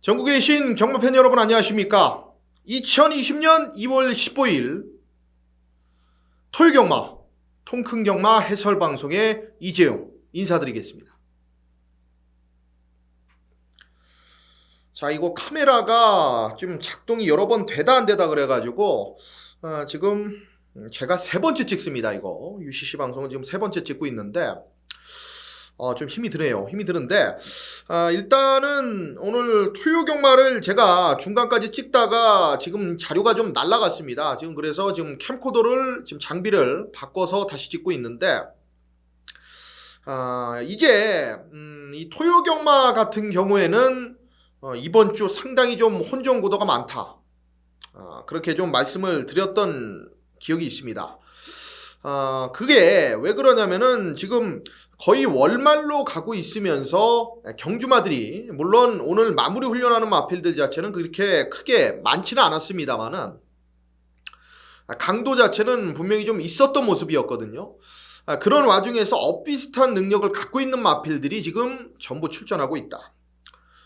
전국에 계신 경마팬 여러분 안녕하십니까? 2020년 2월 15일 토요경마 통큰경마 해설방송의 이재용 인사드리겠습니다. 자, 이거 카메라가 좀 작동이 여러 번 되다 안 되다 그래가지고 지금 제가 세 번째 찍습니다. 이거 UCC 방송은 지금 세 번째 찍고 있는데 좀 힘이 드네요. 힘이 드는데 일단은 오늘 토요경마를 제가 중간까지 찍다가 지금 자료가 좀 날라갔습니다. 지금 그래서 지금 캠코더를 지금 장비를 바꿔서 다시 찍고 있는데 이제 이 토요경마 같은 경우에는 이번 주 상당히 좀 혼전구도가 많다. 그렇게 좀 말씀을 드렸던 기억이 있습니다. 그게 왜 그러냐면은 지금 거의 월말로 가고 있으면서 경주마들이 물론 오늘 마무리 훈련하는 마필들 자체는 그렇게 크게 많지는 않았습니다만은 강도 자체는 분명히 좀 있었던 모습이었거든요. 그런 와중에서 엇비슷한 능력을 갖고 있는 마필들이 지금 전부 출전하고 있다.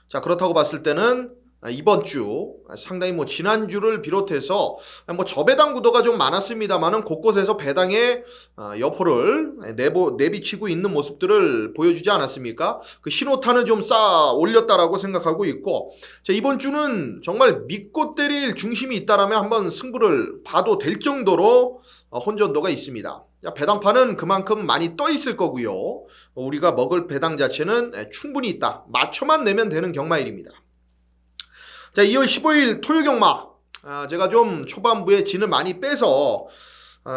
자, 그렇다고 봤을 때는 이번 주 상당히 지난주를 비롯해서 저배당 구도가 좀 많았습니다만은 곳곳에서 배당의 여포를 내비치고 있는 모습들을 보여주지 않았습니까? 그 신호탄은 좀 쌓아 올렸다라고 생각하고 있고, 자, 이번 주는 정말 믿고 때릴 중심이 있다라면 한번 승부를 봐도 될 정도로 혼전도가 있습니다. 배당판은 그만큼 많이 떠 있을 거고요. 우리가 먹을 배당 자체는 충분히 있다. 맞춰만 내면 되는 경마일입니다. 자, 2월 15일 토요경마 제가 좀 초반부에 진을 많이 빼서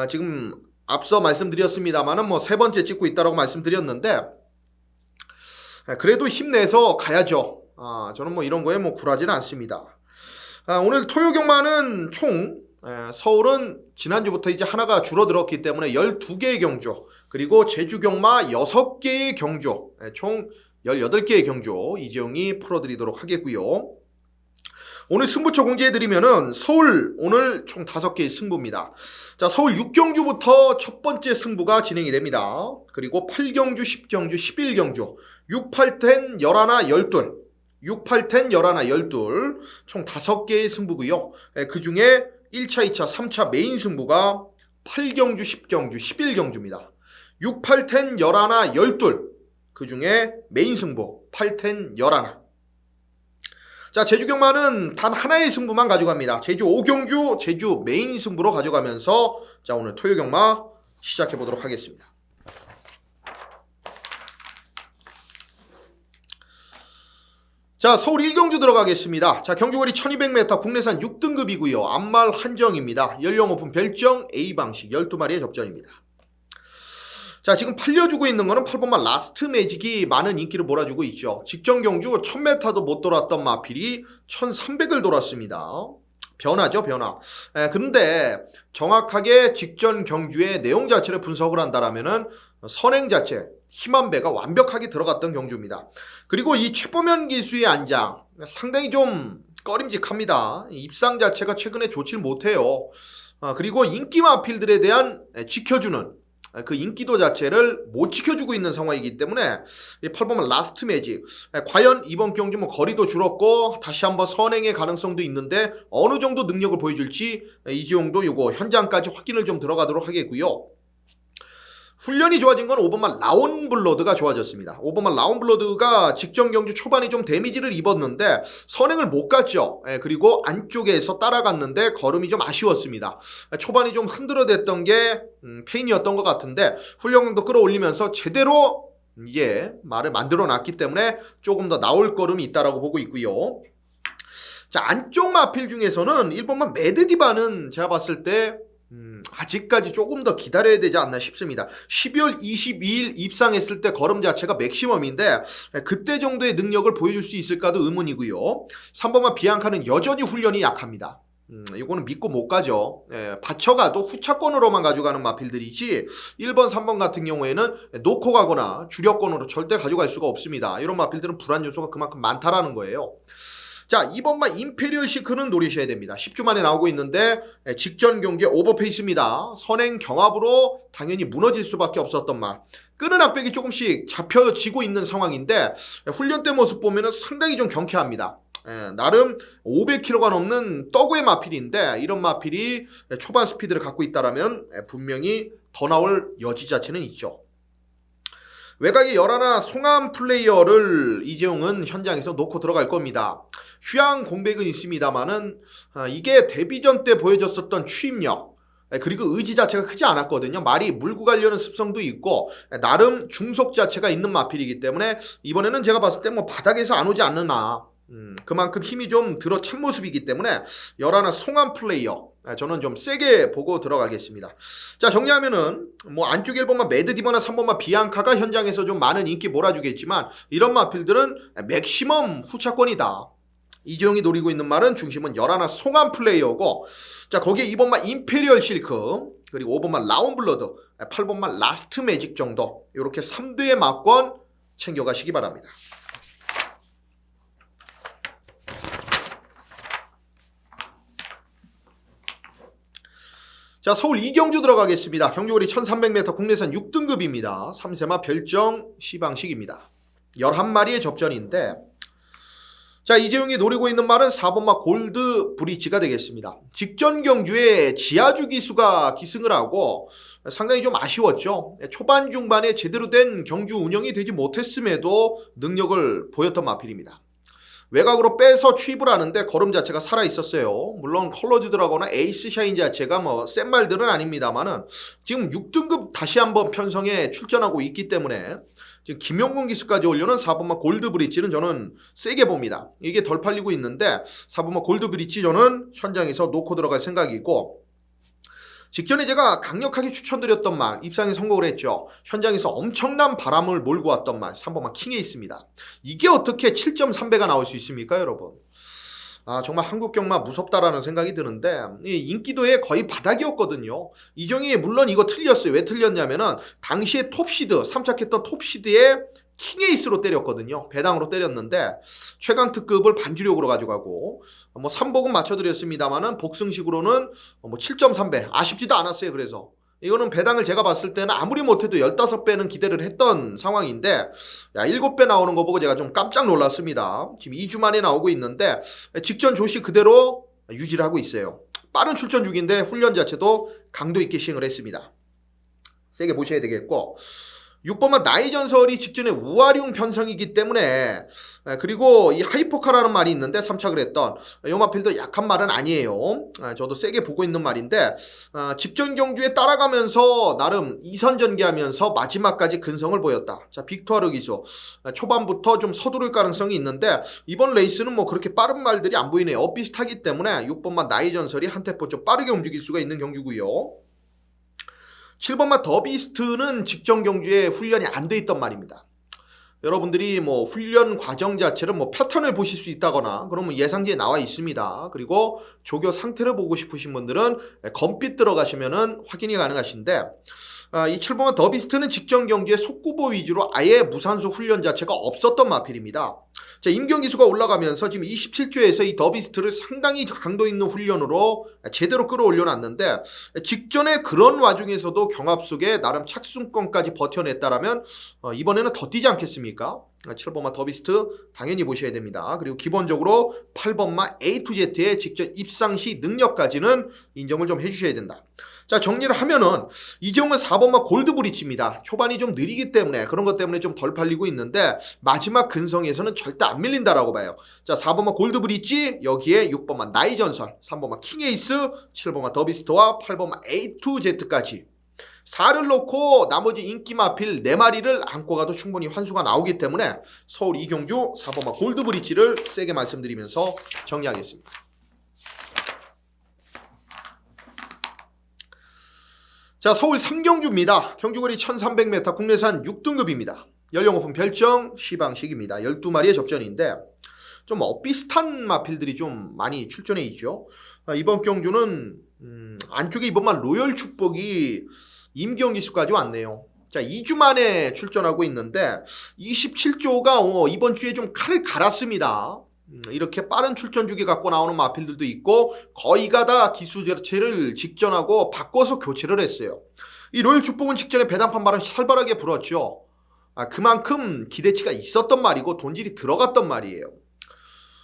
지금 앞서 말씀드렸습니다만은 세 번째 찍고 있다라고 말씀드렸는데 그래도 힘내서 가야죠. 저는 이런 거에 굴하지는 않습니다. 오늘 토요경마는 총 서울은 지난주부터 이제 하나가 줄어들었기 때문에 12개의 경주, 그리고 제주경마 6개의 경주, 총 18개의 경주 이재용이 풀어드리도록 하겠고요. 오늘 승부처 공지해드리면은 서울 오늘 총 5개의 승부입니다. 자, 서울 6경주부터 첫 번째 승부가 진행이 됩니다. 그리고 8경주, 10경주, 11경주, 6, 8, 10, 11, 12 6, 8, 10, 11, 12 총 5개의 승부고요. 그 중에 1차, 2차, 3차 메인 승부가 8경주, 10경주, 11경주입니다. 6, 8, 10, 11, 12 그 중에 메인 승부 8, 10, 11. 자, 제주경마는 단 하나의 승부만 가져갑니다. 제주 5경주, 제주 메인 승부로 가져가면서 자, 오늘 토요경마 시작해 보도록 하겠습니다. 자, 서울 1경주 들어가겠습니다. 자, 경주거리 1200m 국내산 6등급이고요. 앞말 한정입니다. 연령 오픈 별정 A방식 12마리의 접전입니다. 자, 지금 팔려주고 있는 거는 8번마 라스트 매직이 많은 인기를 몰아주고 있죠. 직전 경주 1000m도 못 돌았던 마필이 1300을 돌았습니다. 변화죠, 변화. 그런데 정확하게 직전 경주의 내용 자체를 분석을 한다라면은 선행 자체, 힘한 배가 완벽하게 들어갔던 경주입니다. 그리고 이 최보면 기수의 안장 상당히 좀 꺼림직합니다. 입상 자체가 최근에 좋질 못해요. 그리고 인기 마필들에 대한 지켜주는 그 인기도 자체를 못 지켜주고 있는 상황이기 때문에 8번만 라스트 매직 과연 이번 경주 거리도 줄었고 다시 한번 선행의 가능성도 있는데 어느 정도 능력을 보여줄지 이지용도 요거 현장까지 확인을 좀 들어가도록 하겠고요. 훈련이 좋아진 건 5번만 라온블러드가 좋아졌습니다. 5번만 라온블러드가 직전 경주 초반에 좀 데미지를 입었는데 선행을 못 갔죠. 그리고 안쪽에서 따라갔는데 걸음이 좀 아쉬웠습니다. 초반이 좀 흔들어댔던 게 페인이었던 것 같은데 훈련도 끌어올리면서 제대로 말을 만들어 놨기 때문에 조금 더 나올 걸음이 있다라고 보고 있고요. 자, 안쪽 마필 중에서는 1번만 매드디바는 제가 봤을 때 아직까지 조금 더 기다려야 되지 않나 싶습니다. 12월 22일 입상했을 때 걸음 자체가 맥시멈인데 그때 정도의 능력을 보여줄 수 있을까도 의문이고요. 3번만 비앙카는 여전히 훈련이 약합니다. 이거는 믿고 못 가죠. 받쳐가도 후차권으로만 가져가는 마필들이지 1번, 3번 같은 경우에는 놓고 가거나 주력권으로 절대 가져갈 수가 없습니다. 이런 마필들은 불안 요소가 그만큼 많다라는 거예요. 자, 2번만 임페리얼 시크는 노리셔야 됩니다. 10주 만에 나오고 있는데 직전 경기에 오버페이스입니다. 선행 경합으로 당연히 무너질 수밖에 없었던 말. 끄는 악백이 조금씩 잡혀지고 있는 상황인데 훈련 때 모습 보면 상당히 좀 경쾌합니다. 나름 500km가 넘는 떡의 마필인데 이런 마필이 초반 스피드를 갖고 있다면 분명히 더 나올 여지 자체는 있죠. 외곽에 열하나 송암 플레이어를 이재용은 현장에서 놓고 들어갈 겁니다. 휴양 공백은 있습니다만은 이게 데뷔전 때 보여줬었던 추임력 그리고 의지 자체가 크지 않았거든요. 말이 물고 가려는 습성도 있고 나름 중속 자체가 있는 마필이기 때문에 이번에는 제가 봤을 때 뭐 바닥에서 안 오지 않느나 그만큼 힘이 좀 들어 찬 모습이기 때문에 열하나 송암 플레이어 저는 좀 세게 보고 들어가겠습니다. 자, 정리하면은 뭐 안쪽 1번만 매드디머나 3번만 비앙카가 현장에서 좀 많은 인기 몰아주겠지만 이런 마필들은 맥시멈 후차권이다. 이재용이 노리고 있는 말은 중심은 열하나 송암 플레이어고 자, 거기에 2번만 임페리얼 실크 그리고 5번만 라운블러드 8번만 라스트 매직 정도 이렇게 3대의 막권 챙겨가시기 바랍니다. 자, 서울 이경주 들어가겠습니다. 경주거리 1300m 국내산 6등급입니다. 3세마 별정 시방식입니다. 11마리의 접전인데 자, 이재용이 노리고 있는 말은 4번마 골드 브릿지가 되겠습니다. 직전 경주에 지하주 기수가 기승을 하고 상당히 좀 아쉬웠죠. 초반 중반에 제대로 된 경주 운영이 되지 못했음에도 능력을 보였던 마필입니다. 외곽으로 빼서 취입을 하는데 걸음 자체가 살아있었어요. 물론 컬러즈 드라거나 에이스 샤인 자체가 뭐 센 말들은 아닙니다만은 지금 6등급 다시 한번 편성에 출전하고 있기 때문에 지금 김용곤 기수까지 올려는 4번마 골드 브릿지는 저는 세게 봅니다. 이게 덜 팔리고 있는데 4번마 골드 브릿지 저는 현장에서 놓고 들어갈 생각이고 직전에 제가 강력하게 추천드렸던 말 입상에 성공을 했죠. 현장에서 엄청난 바람을 몰고 왔던 말 3번만 킹에 있습니다. 이게 어떻게 7.3배가 나올 수 있습니까 여러분? 정말 한국 경마 무섭다라는 생각이 드는데 이 인기도에 거의 바닥이었거든요. 이정이 물론 이거 틀렸어요. 왜 틀렸냐면은 당시에 톱시드 3착했던 톱시드에 킹에이스로 때렸거든요. 배당으로 때렸는데 최강특급을 반주력으로 가져가고 뭐 3복은 맞춰드렸습니다만은 복승식으로는 뭐 7.3배 아쉽지도 않았어요. 그래서 이거는 배당을 제가 봤을 때는 아무리 못해도 15배는 기대를 했던 상황인데 야 7배 나오는 거 보고 제가 좀 깜짝 놀랐습니다. 지금 2주 만에 나오고 있는데 직전 조시 그대로 유지를 하고 있어요. 빠른 출전 중인데 훈련 자체도 강도 있게 시행을 했습니다. 세게 보셔야 되겠고 6번만 나이 전설이 직전에 우아룡 편성이기 때문에 그리고 이 하이포카라는 말이 있는데 3착을 했던 요마필도 약한 말은 아니에요. 저도 세게 보고 있는 말인데 직전 경주에 따라가면서 나름 2선 전개하면서 마지막까지 근성을 보였다. 자, 빅투아르 기수 초반부터 좀 서두를 가능성이 있는데 이번 레이스는 뭐 그렇게 빠른 말들이 안 보이네요. 엇비슷하기 때문에 6번만 나이 전설이 한 템포 좀 빠르게 움직일 수가 있는 경주고요. 7번마 더비스트는 직전 경주에 훈련이 안 돼 있던 말입니다. 여러분들이 뭐 훈련 과정 자체를 뭐 패턴을 보실 수 있다거나 그러면 예상지에 나와 있습니다. 그리고 조교 상태를 보고 싶으신 분들은 검빛 들어가시면은 확인이 가능하신데 이 7번마 더비스트는 직전 경주에 속구보 위주로 아예 무산소 훈련 자체가 없었던 마필입니다. 자, 임경기수가 올라가면서 지금 27조에서 이 더비스트를 상당히 강도 있는 훈련으로 제대로 끌어올려놨는데 직전에 그런 와중에서도 경합 속에 나름 착순권까지 버텨냈다라면 이번에는 더 뛰지 않겠습니까? 7번마 더비스트 당연히 보셔야 됩니다. 그리고 기본적으로 8번마 A2Z의 직전 입상 시 능력까지는 인정을 좀 해주셔야 된다. 자, 정리를 하면은 이재용은 4번마 골드브릿지입니다. 초반이 좀 느리기 때문에 그런 것 때문에 좀 덜 팔리고 있는데 마지막 근성에서는 절대 안 밀린다라고 봐요. 자, 4번마 골드브릿지 여기에 6번마 나이전설 3번마 킹에이스 7번마 더비스트와 8번마 A2Z까지 4를 놓고 나머지 인기 마필 4마리를 안고 가도 충분히 환수가 나오기 때문에 서울 이경주 4번마 골드브릿지를 세게 말씀드리면서 정리하겠습니다. 자, 서울 3경주입니다. 경주거리 1300m 국내산 6등급입니다. 연령 오픈 별정 시방식입니다. 12마리의 접전인데 좀 엇비슷한 마필들이 좀 많이 출전해 있죠. 이번 경주는 안쪽에 이번만 로열 축복이 임경기수까지 왔네요. 자, 2주 만에 출전하고 있는데 27조가 이번 주에 좀 칼을 갈았습니다. 이렇게 빠른 출전 주기 갖고 나오는 마필들도 있고 거의가 다 기수 자체를 직전하고 바꿔서 교체를 했어요. 이 로열 축복은 직전에 배당판 바람 살벌하게 불었죠. 그만큼 기대치가 있었던 말이고 돈질이 들어갔던 말이에요.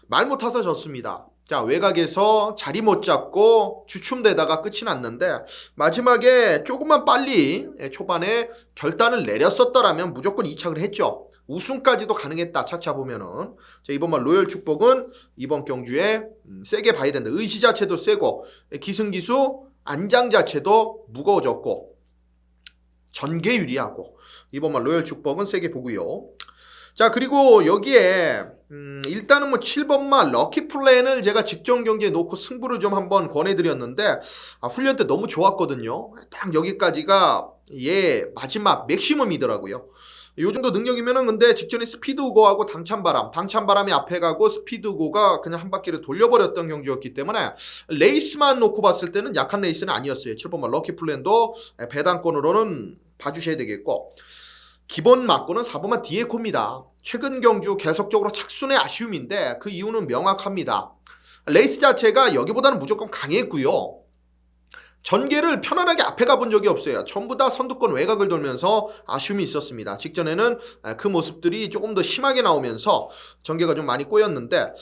말 못타서 졌습니다. 자, 외곽에서 자리 못 잡고 주춤되다가 끝이 났는데 마지막에 조금만 빨리 초반에 결단을 내렸었더라면 무조건 2착을 했죠. 우승까지도 가능했다. 차차 보면은. 자, 이번만 로열 축복은 이번 경주에 세게 봐야 된다. 의지 자체도 세고 기승기수 안장 자체도 무거워졌고 전개 유리하고 이번만 로열 축복은 세게 보고요. 자, 그리고 여기에 일단은 뭐 7번마 럭키 플랜을 제가 직전 경기에 놓고 승부를 좀 한번 권해드렸는데 훈련 때 너무 좋았거든요. 딱 여기까지가 마지막 맥시멈이더라고요. 요 정도 능력이면은 근데 직전에 스피드고하고 당찬바람이 앞에 가고 스피드고가 그냥 한 바퀴를 돌려버렸던 경주였기 때문에 레이스만 놓고 봤을 때는 약한 레이스는 아니었어요. 7번마 럭키 플랜도 배당권으로는 봐주셔야 되겠고 기본 맞고는 4번마 디에코입니다. 최근 경주 계속적으로 착순의 아쉬움인데 그 이유는 명확합니다. 레이스 자체가 여기보다는 무조건 강했고요. 전개를 편안하게 앞에 가본 적이 없어요. 전부 다 선두권 외곽을 돌면서 아쉬움이 있었습니다. 직전에는 그 모습들이 조금 더 심하게 나오면서 전개가 좀 많이 꼬였는데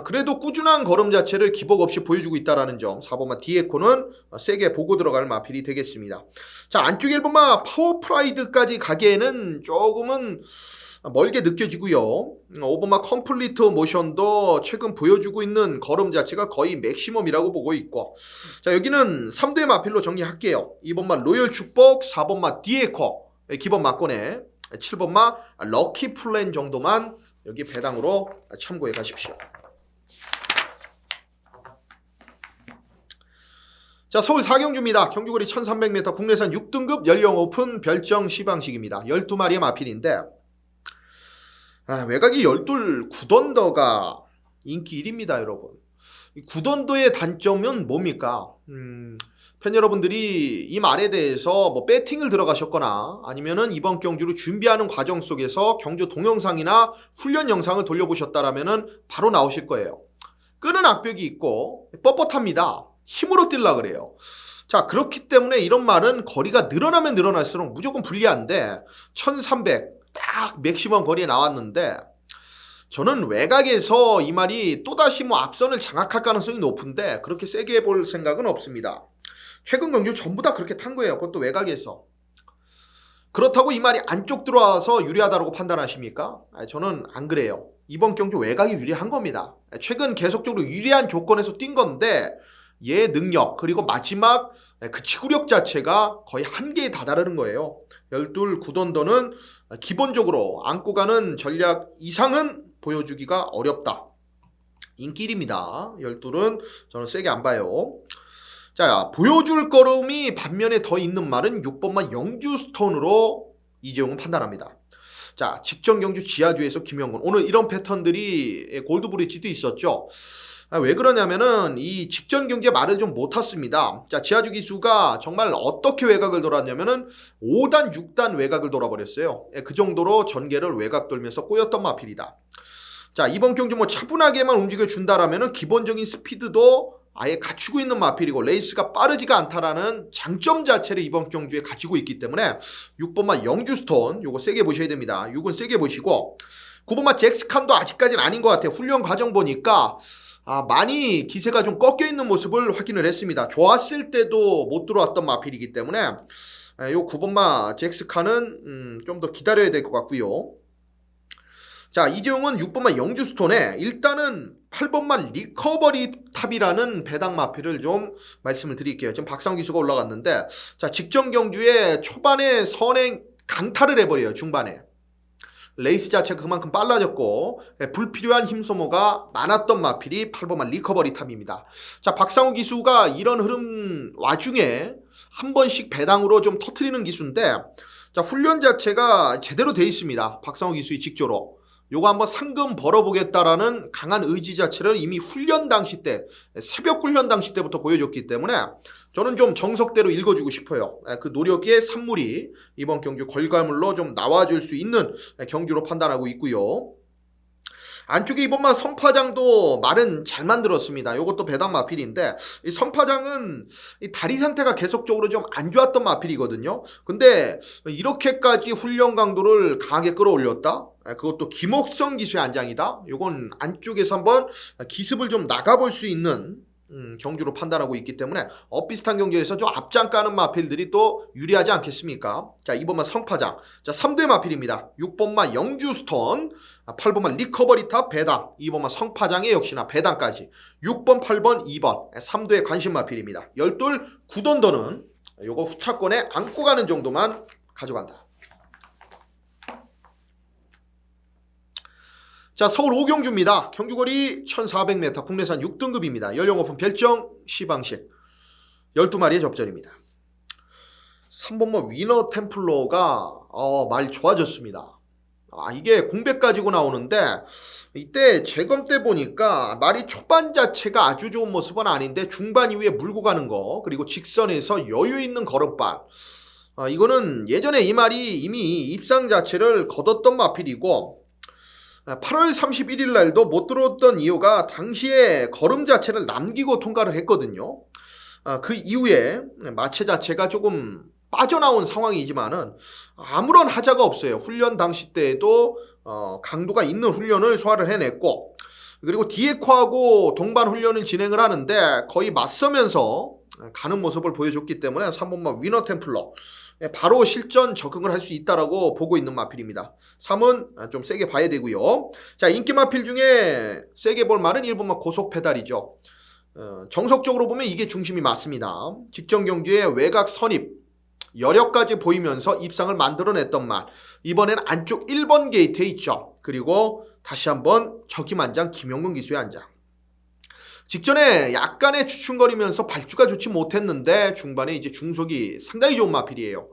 그래도 꾸준한 걸음 자체를 기복 없이 보여주고 있다는 점 4번마 디에코는 세게 보고 들어갈 마필이 되겠습니다. 자, 안쪽 1번마 파워 프라이드까지 가기에는 조금은 멀게 느껴지고요. 5번마 컴플리트 모션도 최근 보여주고 있는 걸음 자체가 거의 맥시멈이라고 보고 있고 자, 여기는 3대 마필로 정리할게요. 2번마 로열 축복, 4번마 디에코 기본 막권에 7번마 럭키 플랜 정도만 여기 배당으로 참고해 가십시오. 자, 서울 4경주입니다. 경주거리 1300m 국내산 6등급 연령 오픈 별정 시방식입니다. 12마리의 마필인데 외곽이 12 굿언더가 인기 1위입니다, 여러분. 굿언더의 단점은 뭡니까? 팬 여러분들이 이 말에 대해서 뭐 배팅을 들어가셨거나 아니면은 이번 경주를 준비하는 과정 속에서 경주 동영상이나 훈련 영상을 돌려보셨다라면은 바로 나오실 거예요. 끄는 악벽이 있고 뻣뻣합니다. 힘으로 뛸라 그래요. 자, 그렇기 때문에 이런 말은 거리가 늘어나면 늘어날수록 무조건 불리한데 1300 딱 맥시멈 거리에 나왔는데 저는 외곽에서 이 말이 또다시 뭐 앞선을 장악할 가능성이 높은데 그렇게 세게 해볼 생각은 없습니다. 최근 경주 전부 다 그렇게 탄 거예요. 그것도 외곽에서. 그렇다고 이 말이 안쪽 들어와서 유리하다고 판단하십니까? 저는 안 그래요. 이번 경주 외곽이 유리한 겁니다. 최근 계속적으로 유리한 조건에서 뛴 건데 얘 능력 그리고 마지막 그 치구력 자체가 거의 한계에 다다르는 거예요. 12 굿언더는 기본적으로 안고 가는 전략 이상은 보여주기가 어렵다. 인기 1위입니다. 12은 저는 세게 안 봐요. 자, 보여줄 걸음이 반면에 더 있는 말은 6번만 영주스톤으로 이재용은 판단합니다. 자, 직전 경주 지하주에서 김영근 오늘 이런 패턴들이 골드브릿지도 있었죠. 왜 그러냐면은 이 직전 경기에 말을 좀 못 탔습니다. 자, 지하주 기수가 정말 어떻게 외곽을 돌았냐면은 5단 6단 외곽을 돌아버렸어요. 그 정도로 전개를 외곽 돌면서 꼬였던 마필이다. 자, 이번 경주 뭐 차분하게만 움직여준다라면은 기본적인 스피드도 아예 갖추고 있는 마필이고 레이스가 빠르지가 않다라는 장점 자체를 이번 경주에 가지고 있기 때문에 6번마 영주스톤 요거 세게 보셔야 됩니다. 6은 세게 보시고 9번마 잭스칸도 아직까지는 아닌 것 같아요. 훈련 과정 보니까 많이 기세가 좀 꺾여 있는 모습을 확인을 했습니다. 좋았을 때도 못 들어왔던 마필이기 때문에 요 9번마 잭스칸은 좀 더 기다려야 될 것 같고요. 자, 이재용은 6번마 영주스톤에 일단은 8번마 리커버리 탑이라는 배당 마필을 좀 말씀을 드릴게요. 지금 박상우 기수가 올라갔는데 자, 직전 경주에 초반에 선행 강탈을 해버려요. 중반에. 레이스 자체가 그만큼 빨라졌고 불필요한 힘 소모가 많았던 마필이 8번만 리커버리 탑입니다. 자, 박상우 기수가 이런 흐름 와중에 한 번씩 배당으로 좀 터트리는 기수인데 자, 훈련 자체가 제대로 돼 있습니다. 박상우 기수의 직조로. 요거 한번 상금 벌어보겠다라는 강한 의지 자체를 이미 훈련 당시 때 새벽 훈련 당시 때부터 보여줬기 때문에 저는 좀 정석대로 읽어주고 싶어요. 그 노력의 산물이 이번 경주 결과물로 좀 나와줄 수 있는 경주로 판단하고 있고요. 안쪽에 이번만 성파장도 말은 잘 만들었습니다. 이것도 배당 마필인데 이 성파장은 이 다리 상태가 계속적으로 좀 안 좋았던 마필이거든요. 근데 이렇게까지 훈련 강도를 강하게 끌어올렸다? 그것도 김옥성 기수의 안장이다. 이건 안쪽에서 한번 기습을 좀 나가볼 수 있는 경주로 판단하고 있기 때문에 비슷한 경기에서 좀 앞장 까는 마필들이 또 유리하지 않겠습니까? 자, 2번만 성파장. 자, 3대 마필입니다. 6번만 영주스톤, 8번만 리커버리탑 배당, 2번만 성파장에 역시나 배당까지. 6번, 8번, 2번 3도의 관심 마필입니다. 12 구던더는 요거 후차권에 안고 가는 정도만 가져간다. 자, 서울 5경주입니다. 경주거리 1400m, 국내산 6등급입니다. 연령 오픈 별정 시방식 12마리의 접전입니다. 3번만 위너 템플러가 말 좋아졌습니다. 이게 공백 가지고 나오는데 이때 재검 때 보니까 말이 초반 자체가 아주 좋은 모습은 아닌데 중반 이후에 물고 가는 거, 그리고 직선에서 여유 있는 걸음발, 이거는 예전에 이 말이 이미 입상 자체를 거뒀던 마필이고 8월 31일 날도 못 들어왔던 이유가 당시에 걸음 자체를 남기고 통과를 했거든요. 그 이후에 마체 자체가 조금 빠져나온 상황이지만은 아무런 하자가 없어요. 훈련 당시 때에도 강도가 있는 훈련을 소화를 해냈고, 그리고 디에코하고 동반 훈련을 진행을 하는데 거의 맞서면서 가는 모습을 보여줬기 때문에 3번마 위너 템플러 바로 실전 적응을 할 수 있다라고 보고 있는 마필입니다. 3은 좀 세게 봐야 되고요. 자, 인기 마필 중에 세게 볼 말은 1번마 고속 페달이죠. 정석적으로 보면 이게 중심이 맞습니다. 직전 경주에 외곽 선입 여력까지 보이면서 입상을 만들어냈던 말, 이번에는 안쪽 1번 게이트에 있죠. 그리고 다시 한번 적임안장 김영근 기수의 안장. 직전에 약간의 주춤거리면서 발주가 좋지 못했는데 중반에 이제 중속이 상당히 좋은 마필이에요.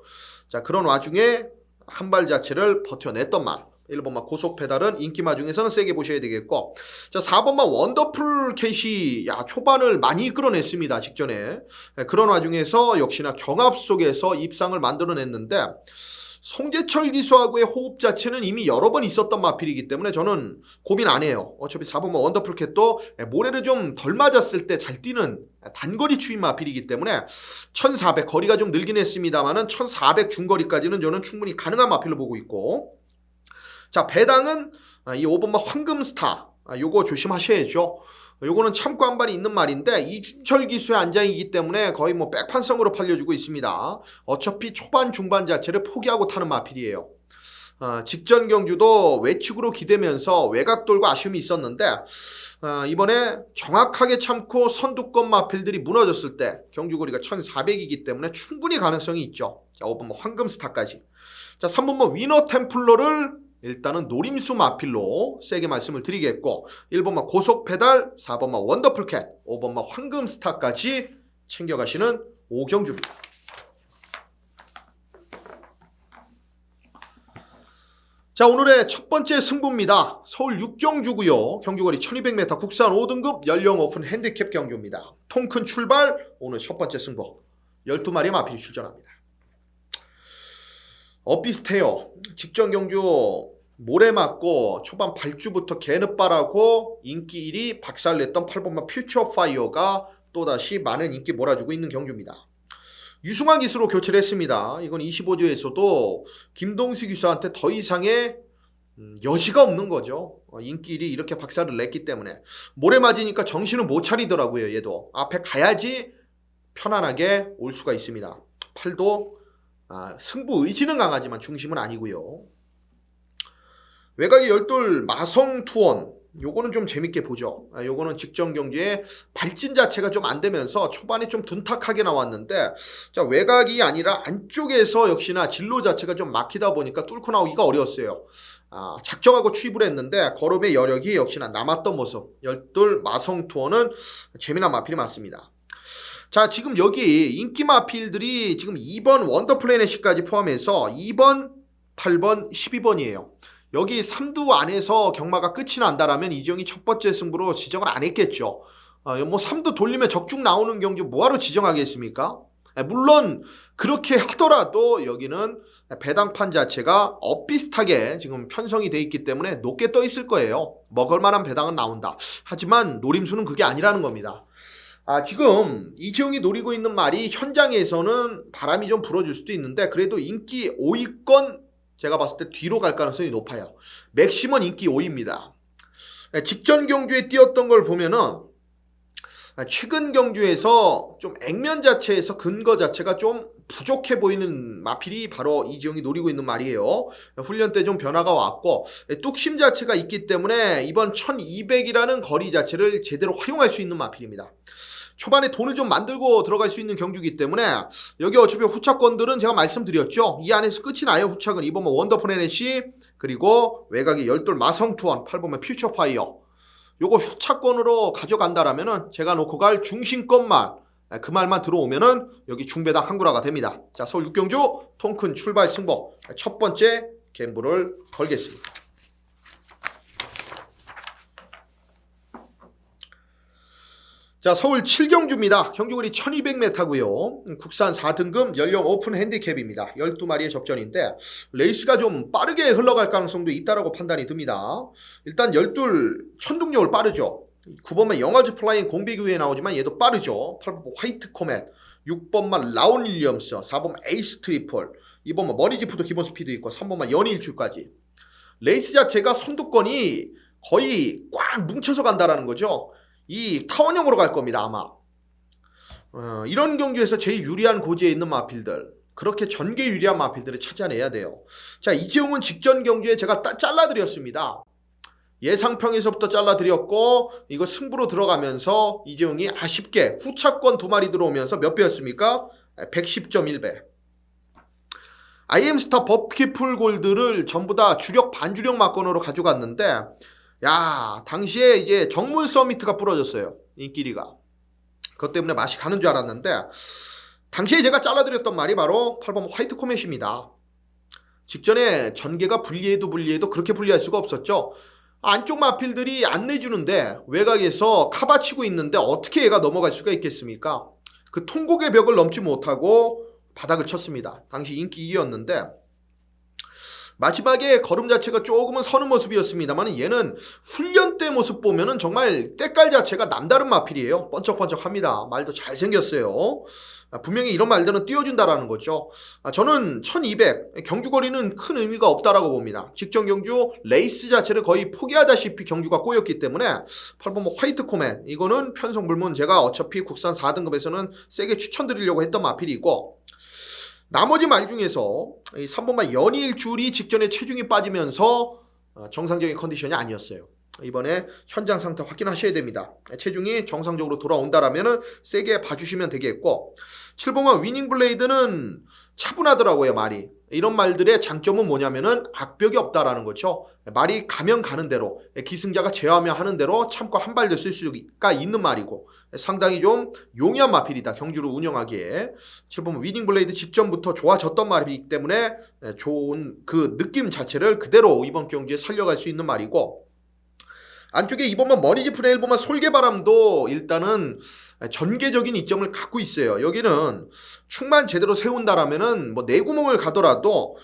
자, 그런 와중에 한 발 자체를 버텨냈던 말. 1번만 고속 페달은 인기마 중에서는 세게 보셔야 되겠고, 자, 4번만 원더풀 캣이 초반을 많이 끌어냈습니다. 직전에. 그런 와중에서 역시나 경합 속에서 입상을 만들어냈는데 송재철 기수하고의 호흡 자체는 이미 여러 번 있었던 마필이기 때문에 저는 고민 안 해요. 어차피 4번만 원더풀 캣도 모래를 좀 덜 맞았을 때 잘 뛰는 단거리 추인 마필이기 때문에 1400 거리가 좀 늘긴 했습니다만은 1400 중거리까지는 저는 충분히 가능한 마필로 보고 있고, 자, 배당은 이 5번마 황금스타, 요거 조심하셔야죠. 요거는 참고 한 발이 있는 말인데 이준철 기수의 안장이기 때문에 거의 뭐 백판성으로 팔려주고 있습니다. 어차피 초반 중반 자체를 포기하고 타는 마필이에요. 직전 경주도 외측으로 기대면서 외곽 돌고 아쉬움이 있었는데 이번에 정확하게 참고 선두권 마필들이 무너졌을 때 경주거리가 1400이기 때문에 충분히 가능성이 있죠. 자, 5번마 황금스타까지. 자, 3번마 위너 템플러를 일단은 노림수 마필로 세게 말씀을 드리겠고, 1번마 고속 페달, 4번마 원더풀 캣, 5번마 황금스타까지 챙겨가시는 오경주입니다. 자, 오늘의 첫 번째 승부입니다. 서울 6경주고요. 경주거리 1200m 국산 5등급 연령 오픈 핸디캡 경주입니다. 통 큰 출발, 오늘 첫 번째 승부 12마리의 마필이 출전합니다. 비슷해요. 직전 경주 모래 맞고 초반 발주부터 개느발하고 인기 1위 박살냈던 8번마 퓨처 파이어가 또다시 많은 인기 몰아주고 있는 경주입니다. 유승환 기수로 교체를 했습니다. 이건 25조에서도 김동수 기수한테 더 이상의 여지가 없는 거죠. 인기 1위 이렇게 박살을 냈기 때문에 모래 맞으니까 정신을 못 차리더라고요. 얘도 앞에 가야지 편안하게 올 수가 있습니다. 팔도 승부 의지는 강하지만 중심은 아니고요. 외곽이 열돌 마성 투원, 요거는 좀 재밌게 보죠. 요거는 직전 경기에 발진 자체가 좀 안 되면서 초반에 좀 둔탁하게 나왔는데, 자, 외곽이 아니라 안쪽에서 역시나 진로 자체가 좀 막히다 보니까 뚫고 나오기가 어려웠어요. 작정하고 추입을 했는데 걸음의 여력이 역시나 남았던 모습. 열돌 마성 투원은 재미난 마필이 맞습니다. 자, 지금 여기 인기 마필들이 지금 2번 원더플래닛까지 포함해서 2번, 8번, 12번이에요. 여기 3두 안에서 경마가 끝이 난다라면 이정이 첫 번째 승부로 지정을 안 했겠죠. 뭐 3두 돌리면 적중 나오는 경주 뭐하러 지정하겠습니까? 물론 그렇게 하더라도 여기는 배당판 자체가 엇비슷하게 지금 편성이 돼 있기 때문에 높게 떠 있을 거예요. 먹을 만한 배당은 나온다. 하지만 노림수는 그게 아니라는 겁니다. 지금 이재용이 노리고 있는 말이 현장에서는 바람이 좀 불어줄 수도 있는데 그래도 인기 5위권 제가 봤을 때 뒤로 갈 가능성이 높아요. 맥시멈 인기 5위입니다. 직전 경주에 뛰었던 걸 보면은 최근 경주에서 좀 액면 자체에서 근거 자체가 좀 부족해 보이는 마필이 바로 이재용이 노리고 있는 말이에요. 훈련 때 좀 변화가 왔고 뚝심 자체가 있기 때문에 이번 1200이라는 거리 자체를 제대로 활용할 수 있는 마필입니다. 초반에 돈을 좀 만들고 들어갈 수 있는 경주이기 때문에 여기 어차피 후차권들은 제가 말씀드렸죠. 이 안에서 끝이 나요. 후차권 2번만 원더풀 NSC 그리고 외곽의 열돌 마성투원 8번만 퓨처파이어 요거 후차권으로 가져간다라면은 제가 놓고 갈 중심권만 그 말만 들어오면은 여기 중배당 한구라가 됩니다. 자, 서울 6경주 통큰 출발 승부 첫 번째 갬블을 걸겠습니다. 자, 서울 7경주입니다. 경주거리 1200m고요. 국산 4등급 연령 오픈 핸디캡입니다. 12마리의 접전인데 레이스가 좀 빠르게 흘러갈 가능성도 있다라고 판단이 듭니다. 일단 12 천둥력을 빠르죠. 9번만 영화즈 플라잉 공백 이후에 나오지만 얘도 빠르죠. 8번 화이트 코멧, 6번만 라온 윌리엄스, 4번만 에이스 트리플, 2번만 머니지프도 기본 스피드 있고 3번만 연일출까지. 레이스 자체가 선두권이 거의 꽉 뭉쳐서 간다라는 거죠. 이 타원형으로 갈 겁니다. 아마 이런 경주에서 제일 유리한 고지에 있는 마필들 그렇게 전개 유리한 마필들을 찾아내야 돼요. 자, 이재용은 직전 경주에 제가 잘라드렸습니다. 예상평에서부터 잘라드렸고 이거 승부로 들어가면서 이재용이 아쉽게 후차권 2마리 들어오면서 몇 배였습니까? 110.1배. IM스타 버키풀 골드를 전부 다 주력 반주력 막건으로 가져갔는데 야, 당시에 이제 정문 서미트가 부러졌어요. 인기리가. 그것 때문에 맛이 가는 줄 알았는데 당시에 제가 잘라드렸던 말이 바로 8번 화이트 코멧입니다. 직전에 전개가 불리해도 그렇게 불리할 수가 없었죠. 안쪽 마필들이 안 내주는데 외곽에서 카바치고 있는데 어떻게 얘가 넘어갈 수가 있겠습니까? 그 통곡의 벽을 넘지 못하고 바닥을 쳤습니다. 당시 인기 2위였는데 마지막에 걸음 자체가 조금은 서는 모습이었습니다만 얘는 훈련 때 모습 보면은 정말 때깔 자체가 남다른 마필이에요. 번쩍번쩍합니다. 말도 잘생겼어요. 분명히 이런 말들은 띄워준다라는 거죠. 저는 1200 경주거리는 큰 의미가 없다라고 봅니다. 직전 경주 레이스 자체를 거의 포기하다시피 경주가 꼬였기 때문에 8번 화이트 코멧 이거는 편성불문 제가 어차피 국산 4등급에서는 세게 추천드리려고 했던 마필이고 나머지 말 중에서 이 3번만 연일줄이 직전에 체중이 빠지면서 정상적인 컨디션이 아니었어요. 이번에 현장 상태 확인하셔야 됩니다. 체중이 정상적으로 돌아온다라면 세게 봐주시면 되겠고 7번만 위닝블레이드는 차분하더라고요. 말이. 이런 말들의 장점은 뭐냐면은 악벽이 없다라는 거죠. 말이 가면 가는 대로 기승자가 제어하면 하는 대로 참고 한 발 더 쓸 수가 있는 말이고 상당히 좀 용이한 마필이다. 경주를 운영하기에 7번 위닝블레이드 직전부터 좋아졌던 말이기 때문에 좋은 그 느낌 자체를 그대로 이번 경주에 살려갈 수 있는 말이고 안쪽에 2번만 머니지프레 1번만 솔개바람도 일단은 전개적인 이점을 갖고 있어요. 여기는 축만 제대로 세운다라면은 뭐 내구멍을 가더라도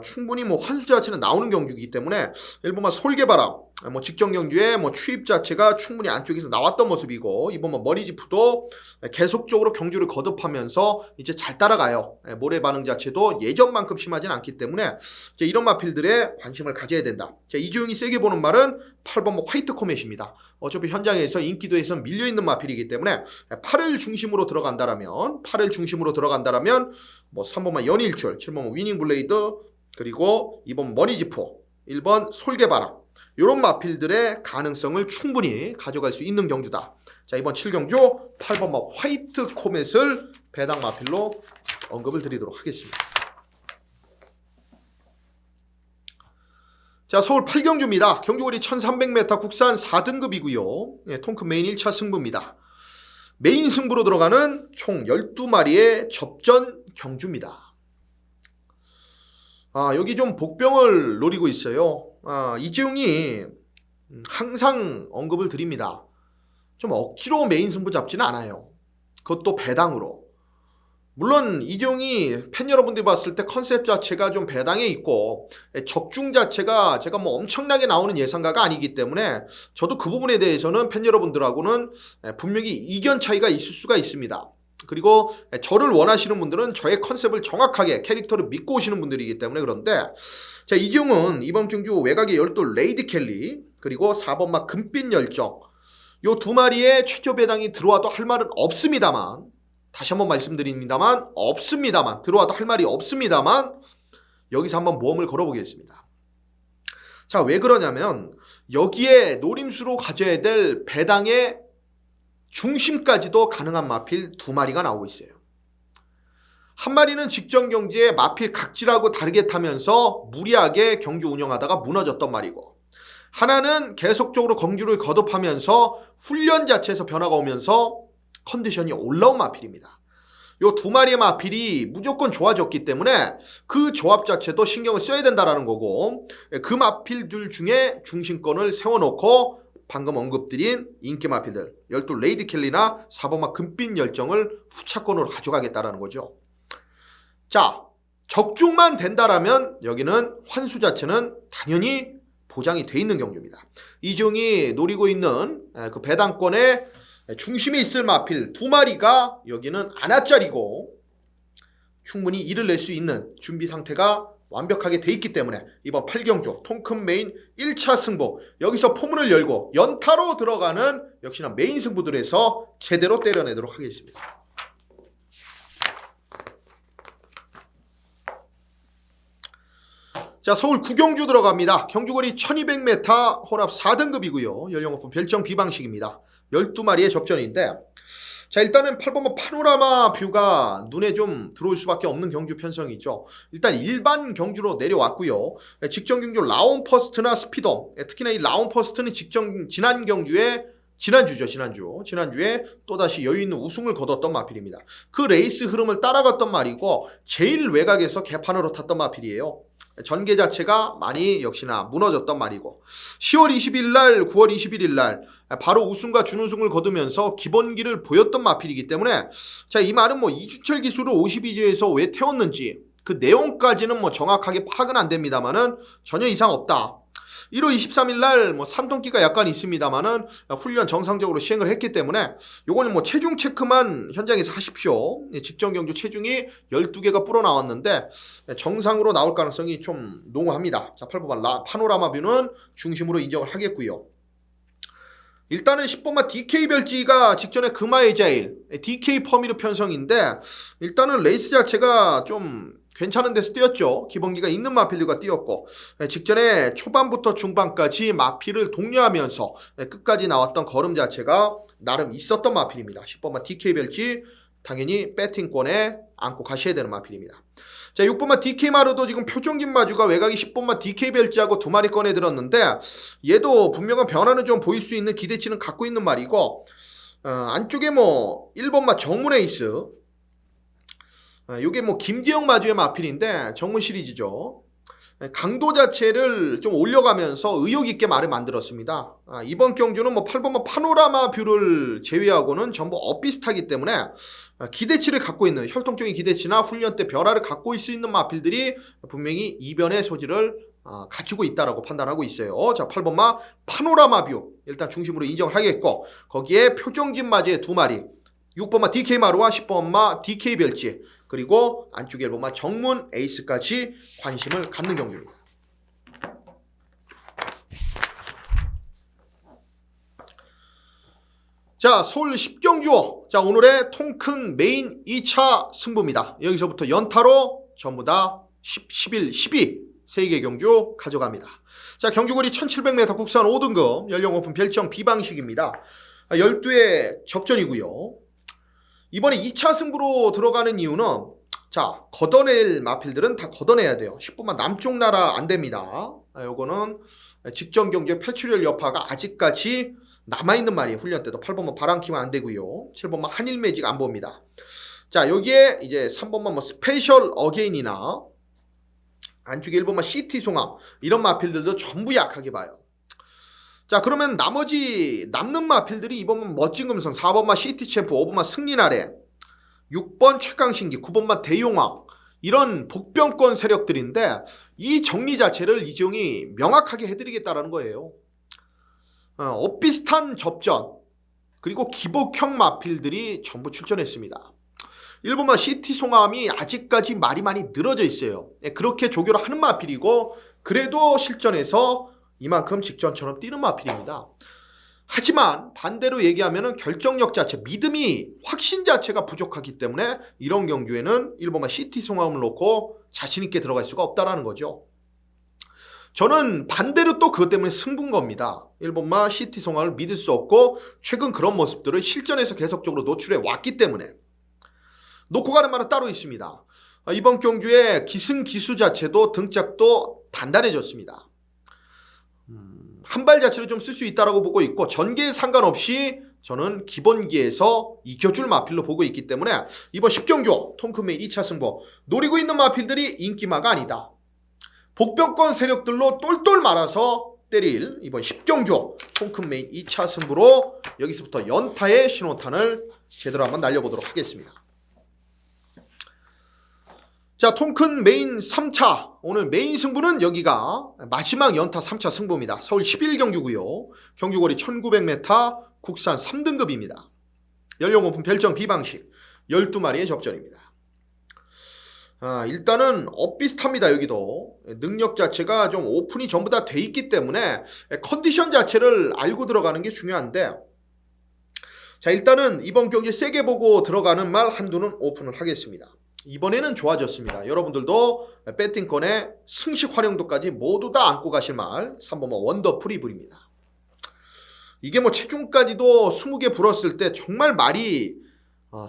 충분히 뭐 환수 자체는 나오는 경주이기 때문에 1번만 솔개바람 뭐 직전 경주에 뭐 추입 자체가 충분히 안쪽에서 나왔던 모습이고 2번만 머니지프도 계속적으로 경주를 거듭하면서 이제 잘 따라가요. 모래 반응 자체도 예전만큼 심하진 않기 때문에 이제 이런 마필들에 관심을 가져야 된다. 자, 이주영이 세게 보는 말은 8번 화이트 코멧입니다. 어차피 현장에서 인기도에서 밀려있는 마필이기 때문에 8을 중심으로 들어간다라면 뭐 3번만 연일출, 7번만 위닝블레이드 그리고 2번 머니지포, 1번 솔개바람 이런 마필들의 가능성을 충분히 가져갈 수 있는 경주다. 자, 이번 7경주 8번만 화이트 코멧을 배당 마필로 언급을 드리도록 하겠습니다. 자, 서울 8경주입니다. 경주거리 1300m 국산 4등급이고요. 통큰 메인 1차 승부입니다. 메인 승부로 들어가는 총 12마리의 접전 경주입니다. 여기 좀 복병을 노리고 있어요. 이재용이 항상 언급을 드립니다. 좀 억지로 메인 승부 잡지는 않아요. 그것도 배당으로. 물론 이종이 팬 여러분들이 봤을 때 컨셉 자체가 좀 배당에 있고 적중 자체가 제가 뭐 엄청나게 나오는 예상가가 아니기 때문에 저도 그 부분에 대해서는 팬 여러분들하고는 분명히 이견 차이가 있을 수가 있습니다. 그리고 저를 원하시는 분들은 저의 컨셉을 정확하게 캐릭터를 믿고 오시는 분들이기 때문에 그런데 자, 이종은 이번 경주 외곽의 열돌 레이디 켈리 그리고 4번마 금빛 열정 요 두 마리의 최저 배당이 들어와도 할 말은 없습니다만 다시 한번 말씀드립니다만 없습니다만 들어와도 할 말이 없습니다만 여기서 한번 모험을 걸어보겠습니다. 자, 왜 그러냐면 여기에 노림수로 가져야 될 배당의 중심까지도 가능한 마필 두 마리가 나오고 있어요. 한 마리는 직전 경기에 마필 각질하고 다르게 타면서 무리하게 경주 운영하다가 무너졌던 말이고 하나는 계속적으로 경주를 거듭하면서 훈련 자체에서 변화가 오면서 컨디션이 올라온 마필입니다. 요 두 마리의 마필이 무조건 좋아졌기 때문에 그 조합 자체도 신경을 써야 된다는 거고 그 마필들 중에 중심권을 세워놓고 방금 언급드린 인기 마필들 12 레이디 켈리나 4번마 금빛 열정을 후차권으로 가져가겠다는 거죠. 자, 적중만 된다라면 여기는 환수 자체는 당연히 보장이 돼 있는 경주입니다. 이종이 노리고 있는 그 배당권에 중심에 있을 마필 두 마리가 여기는 안아짜리고 충분히 이를 낼 수 있는 준비 상태가 완벽하게 돼 있기 때문에 이번 8경주 통큰 메인 1차 승부 여기서 포문을 열고 연타로 들어가는 역시나 메인 승부들에서 제대로 때려내도록 하겠습니다. 자, 서울 9경주 들어갑니다. 경주거리 1200m 혼합 4등급이고요. 연령오픈 별정 B방식입니다. 12마리의 접전인데 자, 일단은 8번마 파노라마 뷰가 눈에 좀 들어올 수밖에 없는 경주 편성이죠. 일단 일반 경주로 내려왔고요. 직전 경주 라온 퍼스트나 스피덤 특히나 이 라온 퍼스트는 지난 경주에 지난주에 또다시 여유있는 우승을 거뒀던 마필입니다. 그 레이스 흐름을 따라갔던 말이고 제일 외곽에서 개판으로 탔던 마필이에요. 전개 자체가 많이 역시나 무너졌던 말이고 10월 20일 날 9월 21일 날 바로 우승과 준우승을 거두면서 기본기를 보였던 마필이기 때문에 자, 이 말은 뭐 이주철 기수를 52주에서 왜 태웠는지 그 내용까지는 뭐 정확하게 파악은 안 됩니다만은 전혀 이상 없다. 1월 23일 날 뭐 삼동기가 약간 있습니다만은 훈련 정상적으로 시행을 했기 때문에 요거는 뭐 체중 체크만 현장에서 하십시오. 직전 경주 체중이 12개가 불어 나왔는데 정상으로 나올 가능성이 좀 농후합니다. 자, 8번만 파노라마 뷰는 중심으로 인정을 하겠고요. 일단은 10번마 DK 별지가 직전에 금화의 자일 DK 퍼미르 편성인데 일단은 레이스 자체가 좀 괜찮은 데서 뛰었죠. 기본기가 있는 마필들과 뛰었고 직전에 초반부터 중반까지 마필을 독려하면서 끝까지 나왔던 걸음 자체가 나름 있었던 마필입니다. 10번마 DK 별지 당연히 배팅권에 안고 가셔야 되는 마필입니다. 자, 6번마 DK 마루도 지금 표정진 마주가 외곽이 10번마 DK 별지하고 두 마리 꺼내 들었는데 얘도 분명한 변화는 좀 보일 수 있는 기대치는 갖고 있는 말이고 안쪽에 뭐 1번마 정문 에이스 요게 뭐 김기영 마주의 마필인데 정문 시리즈죠. 강도 자체를 좀 올려가면서 의욕 있게 말을 만들었습니다. 이번 경주는 뭐 8번마 파노라마 뷰를 제외하고는 전부 엇비슷하기 때문에 기대치를 갖고 있는 혈통적인 기대치나 훈련 때 변화를 갖고 있을 수 있는 마필들이 분명히 이변의 소지를 갖추고 있다라고 판단하고 있어요. 자, 8번마 파노라마 뷰 일단 중심으로 인정을 하겠고 거기에 표정진 마주의 두 마리 6번마 DK 마루와 10번마 DK 별지 그리고 안쪽에 1번마 정문 에이스까지 관심을 갖는 경주입니다. 자, 서울 10경주 자, 오늘의 통큰 메인 2차 승부입니다. 여기서부터 연타로 전부 다 10, 11, 12 3개 경주 가져갑니다. 자, 경주거리 1700m 국산 5등급 연령오픈 별정 B방식입니다. 12회 접전이고요. 이번에 2차 승부로 들어가는 이유는 자, 걷어낼 마필들은 다 걷어내야 돼요. 10번만 남쪽 나라 안 됩니다. 요거는 직전 경주의 표출혈 여파가 아직까지 남아있는 말이에요. 훈련 때도 8번만 바람키면 안 되고요. 7번만 한일 매직 안 봅니다. 자, 여기에 이제 3번만 뭐 스페셜 어게인이나 안쪽에 1번만 시티 송암 이런 마필들도 전부 약하게 봐요. 자, 그러면 나머지 남는 마필들이 이번만 멋진 금성 4번마 시티 챔프 5번마 승리나래 6번 최강신기, 9번마 대용왕 이런 복병권 세력들인데 이 정리 자체를 이재용이 명확하게 해드리겠다라는 거예요. 엇비슷한 접전 그리고 기복형 마필들이 전부 출전했습니다. 1번마 시티송암이 아직까지 말이 많이 늘어져 있어요. 그렇게 조교를 하는 마필이고 그래도 실전에서 이만큼 직전처럼 뛰는 마필입니다. 하지만 반대로 얘기하면 결정력 자체, 믿음이 확신 자체가 부족하기 때문에 이런 경주에는 1번마 시티송암을 놓고 자신있게 들어갈 수가 없다는 거죠. 저는 반대로 또 그것 때문에 승부인 겁니다. 1번마 시티송암을 믿을 수 없고 최근 그런 모습들을 실전에서 계속적으로 노출해 왔기 때문에 놓고 가는 말은 따로 있습니다. 이번 경주의 기승기수 자체도 등짝도 단단해졌습니다. 한 발 자체를 좀 쓸 수 있다고 보고 있고 전개에 상관없이 저는 기본기에서 이겨줄 마필로 보고 있기 때문에 이번 10경주 통큰메인 2차 승부 노리고 있는 마필들이 인기마가 아니다. 복병권 세력들로 똘똘 말아서 때릴 이번 10경주 통큰메인 2차 승부로 여기서부터 연타의 신호탄을 제대로 한번 날려보도록 하겠습니다. 자, 통큰 메인 3차 오늘 메인 승부는 여기가 마지막 연타 3차 승부입니다. 서울 11경주고요. 경주거리 1900m 국산 3등급입니다. 연령 오픈 별정 B방식 12마리의 접전입니다. 일단은 엇비슷합니다. 여기도 능력 자체가 좀 오픈이 전부 다 돼 있기 때문에 컨디션 자체를 알고 들어가는 게 중요한데 자, 일단은 이번 경기 세게 보고 들어가는 말 한두는 오픈을 하겠습니다. 이번에는 좋아졌습니다. 여러분들도 배팅권의 승식 활용도까지 모두 다 안고 가실 말 3번마 원더풀 이불입니다. 이게 뭐 체중까지도 20개 불었을 때 정말 말이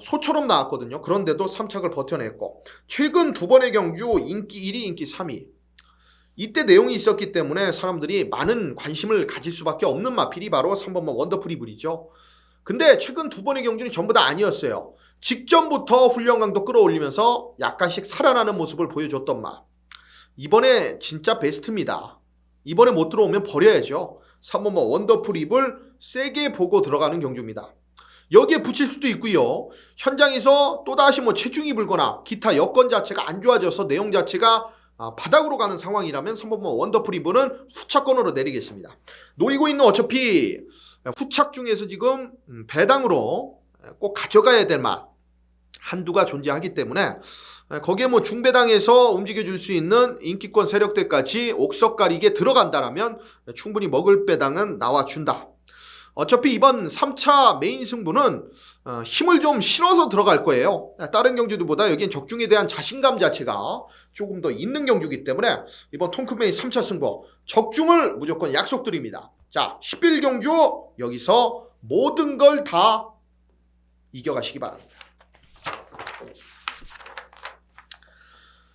소처럼 나왔거든요. 그런데도 3착을 버텨냈고 최근 두 번의 경주 인기 1위, 인기 3위 이때 내용이 있었기 때문에 사람들이 많은 관심을 가질 수밖에 없는 마필이 바로 3번마 원더풀 이불이죠. 근데 최근 두 번의 경주는 전부 다 아니었어요. 직전부터 훈련 강도 끌어올리면서 약간씩 살아나는 모습을 보여줬던 말. 이번에 진짜 베스트입니다. 이번에 못 들어오면 버려야죠. 3번마 원더풀 이불 세게 보고 들어가는 경주입니다. 여기에 붙일 수도 있고요. 현장에서 또다시 뭐 체중이 불거나 기타 여건 자체가 안 좋아져서 내용 자체가 바닥으로 가는 상황이라면 3번마 원더풀 이불은 후차권으로 내리겠습니다. 노리고 있는 어차피 후착 중에서 지금 배당으로 꼭 가져가야 될 말 한두가 존재하기 때문에 거기에 뭐 중배당에서 움직여줄 수 있는 인기권 세력들까지 옥석가리게 들어간다라면 충분히 먹을 배당은 나와준다. 어차피 이번 3차 메인 승부는 힘을 좀 실어서 들어갈 거예요. 다른 경주들보다 여기엔 적중에 대한 자신감 자체가 조금 더 있는 경주이기 때문에 이번 통큰메인 3차 승부 적중을 무조건 약속드립니다. 자, 11경주 여기서 모든 걸 다 이겨가시기 바랍니다.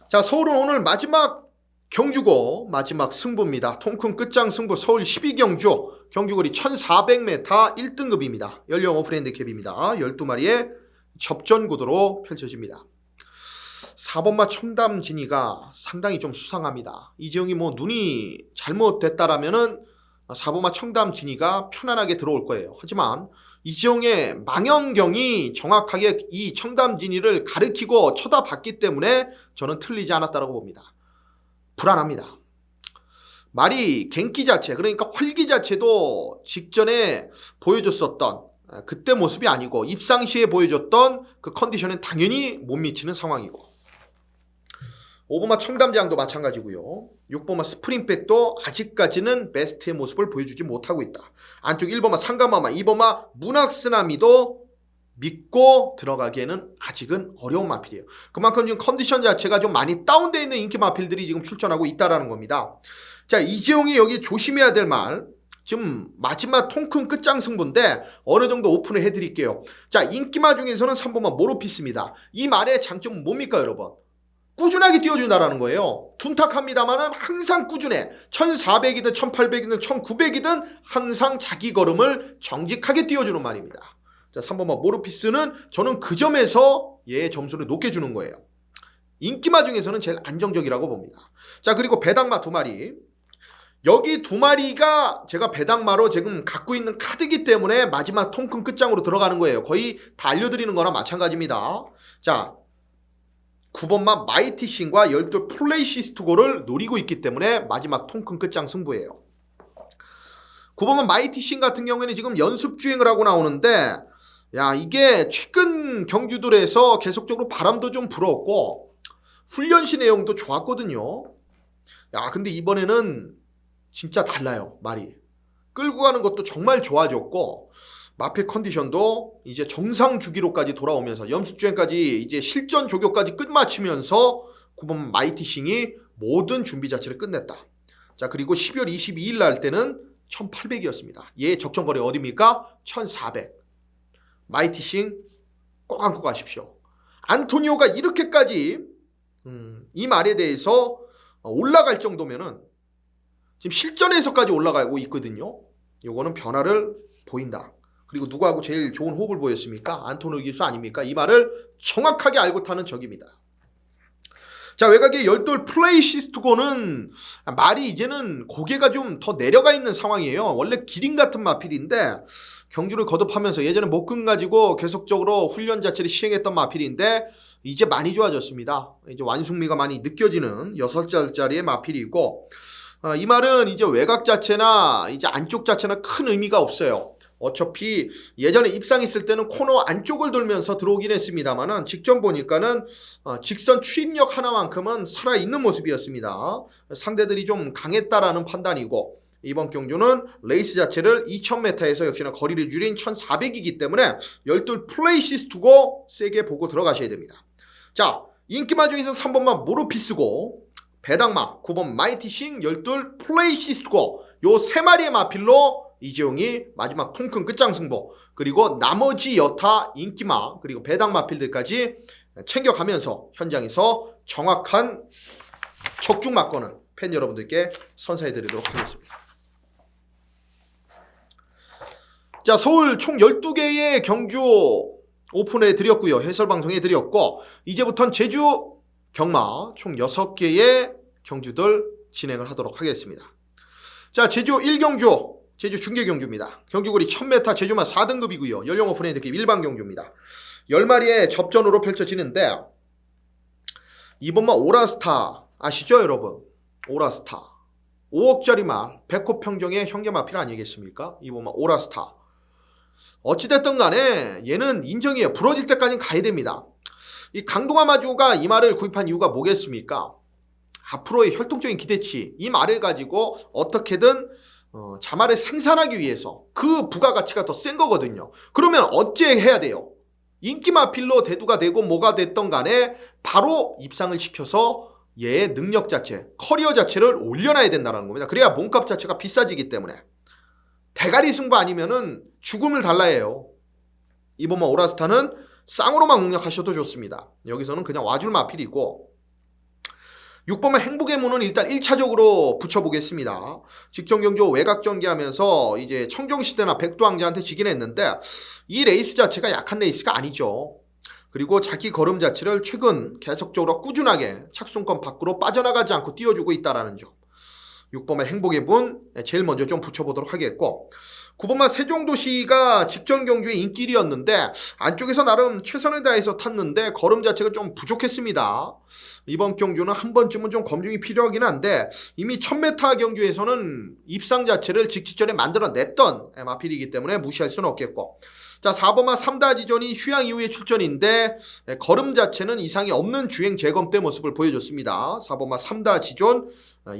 자, 서울은 오늘 마지막 경주고 마지막 승부입니다. 통큰 끝장 승부 서울 12경주 경주거리 1400m 1등급입니다. 연령 오픈 핸디캡입니다. 12마리의 접전 구도로 펼쳐집니다. 4번마 첨담진이가 상당히 좀 수상합니다. 이재용이 뭐 눈이 잘못됐다라면은 4번마 첨담진이가 편안하게 들어올 거예요. 하지만 이재용의 망연경이 정확하게 이 청담진이를 가리키고 쳐다봤기 때문에 저는 틀리지 않았다고 봅니다. 불안합니다. 말이 갱기 자체 그러니까 활기 자체도 직전에 보여줬었던 그때 모습이 아니고 입상 시에 보여줬던 그 컨디션은 당연히 못 미치는 상황이고 5번마 청담장도 마찬가지고요. 6번마 스프링백도 아직까지는 베스트의 모습을 보여주지 못하고 있다. 안쪽 1번마 상가마마 2번마 문학스나미도 믿고 들어가기에는 아직은 어려운 마필이에요. 그만큼 지금 컨디션 자체가 좀 많이 다운되어 있는 인기 마필들이 지금 출전하고 있다는 겁니다. 자, 이재용이 여기 조심해야 될 말 지금 마지막 통큰 끝장 승부인데 어느 정도 오픈을 해드릴게요. 자, 인기마 중에서는 3번마 모로피스입니다. 이 말의 장점은 뭡니까 여러분? 꾸준하게 띄워준다라는 거예요. 둔탁합니다만은 항상 꾸준해. 1400이든 1800이든 1900이든 항상 자기 걸음을 정직하게 띄워주는 말입니다. 자, 3번마 모르피스는 저는 그 점에서 얘의 점수를 높게 주는 거예요. 인기마 중에서는 제일 안정적이라고 봅니다. 자, 그리고 배당마 2마리 여기 두 마리가 제가 배당마로 지금 갖고 있는 카드이기 때문에 마지막 통큰 끝장으로 들어가는 거예요. 거의 다 알려드리는 거랑 마찬가지입니다. 자, 9번마 마이티싱과 12 플레이시스트고를 노리고 있기 때문에 마지막 통큰 끝장 승부예요. 9번마 마이티싱 같은 경우에는 지금 연습 주행을 하고 나오는데, 야, 이게 최근 경주들에서 계속적으로 바람도 좀 불었고 훈련시 내용도 좋았거든요. 야, 근데 이번에는 진짜 달라요. 말이 끌고 가는 것도 정말 좋아졌고 마필 컨디션도 이제 정상 주기로까지 돌아오면서 연습주행까지 이제 실전 조교까지 끝마치면서 9번 마이티싱이 모든 준비 자체를 끝냈다. 자, 그리고 12월 22일 날 때는 1800이었습니다. 얘 적정거리 어디입니까? 1400. 마이티싱 꼭 안고 가십시오. 안토니오가 이렇게까지 이 말에 대해서 올라갈 정도면은 지금 실전에서까지 올라가고 있거든요. 요거는 변화를 보인다. 그리고 누구하고 제일 좋은 호흡을 보였습니까? 안토니오 기수 아닙니까? 이 말을 정확하게 알고 타는 적입니다. 자, 외곽의 12 플레이시스트고는 말이 이제는 고개가 좀 더 내려가 있는 상황이에요. 원래 기린 같은 마필인데 경주를 거듭하면서 예전에 목금 가지고 계속적으로 훈련 자체를 시행했던 마필인데 이제 많이 좋아졌습니다. 이제 완숙미가 많이 느껴지는 6살짜리의 마필이고, 이 말은 이제 외곽 자체나 이제 안쪽 자체나 큰 의미가 없어요. 어차피 예전에 입상했을 때는 코너 안쪽을 돌면서 들어오긴 했습니다만은 직전 보니까는 직선 추입력 하나만큼은 살아있는 모습이었습니다. 상대들이 좀 강했다라는 판단이고, 이번 경주는 레이스 자체를 2000m에서 역시나 거리를 줄인 1400이기 때문에 12 플레이시스트고 세게 보고 들어가셔야 됩니다. 자, 인기마 중에서 3번마 모르피스고 배당마 9번 마이티싱 12 플레이시스트고 요 세 마리의 마필로 이재용이 마지막 통큰 끝장 승부, 그리고 나머지 여타 인기마 그리고 배당 마필들까지 챙겨가면서 현장에서 정확한 적중 막건을 팬 여러분들께 선사해드리도록 하겠습니다. 자, 서울 총 12개의 경주 오픈해 드렸고요. 해설 방송해 드렸고, 이제부터는 제주 경마 총 6개의 경주들 진행을 하도록 하겠습니다. 자, 제주 1경주, 제주 중계경주입니다. 경주거리 1000m 제주마 4등급이고요. 연령 오픈해 드릴게요. 일반 경주입니다. 10마리의 접전으로 펼쳐지는데, 이번마 오라스타 아시죠 여러분? 오라스타 5억짜리 말 백호 평정의 형제마필 아니겠습니까? 이번마 오라스타 어찌됐든 간에 얘는 인정이에요. 부러질 때까지는 가야 됩니다. 이 강동아 마주가 이 말을 구입한 이유가 뭐겠습니까? 앞으로의 혈통적인 기대치, 이 말을 가지고 어떻게든 자말을 생산하기 위해서 그 부가가치가 더 센 거거든요. 그러면 어째 해야 돼요? 인기 마필로 대두가 되고 뭐가 됐던 간에 바로 입상을 시켜서 얘의 능력 자체, 커리어 자체를 올려놔야 된다는 겁니다. 그래야 몸값 자체가 비싸지기 때문에. 대가리 승부 아니면은 죽음을 달라해요. 이번만 오라스타는 쌍으로만 공략하셔도 좋습니다. 여기서는 그냥 와줄 마필이고, 6번만 행복의 문은 일단 1차적으로 붙여보겠습니다. 직전경주 외곽전기하면서 이제 청정시대나 백두왕자한테 지긴 했는데 이 레이스 자체가 약한 레이스가 아니죠. 그리고 자기 걸음 자체를 최근 계속적으로 꾸준하게 착순권 밖으로 빠져나가지 않고 띄워주고 있다는 점. 6번만 행복의 문 제일 먼저 좀 붙여보도록 하겠고, 9번만 세종도시가 직전 경주의 인기리였는데 안쪽에서 나름 최선을 다해서 탔는데 걸음 자체가 좀 부족했습니다. 이번 경주는 한 번쯤은 좀 검증이 필요하긴 한데 이미 1000m 경주에서는 입상 자체를 직전에 만들어냈던 마필이기 때문에 무시할 수는 없겠고, 자 4번마 3다지존이 휴양 이후의 출전인데 걸음 자체는 이상이 없는 주행 재검대 모습을 보여줬습니다. 4번마 3다지존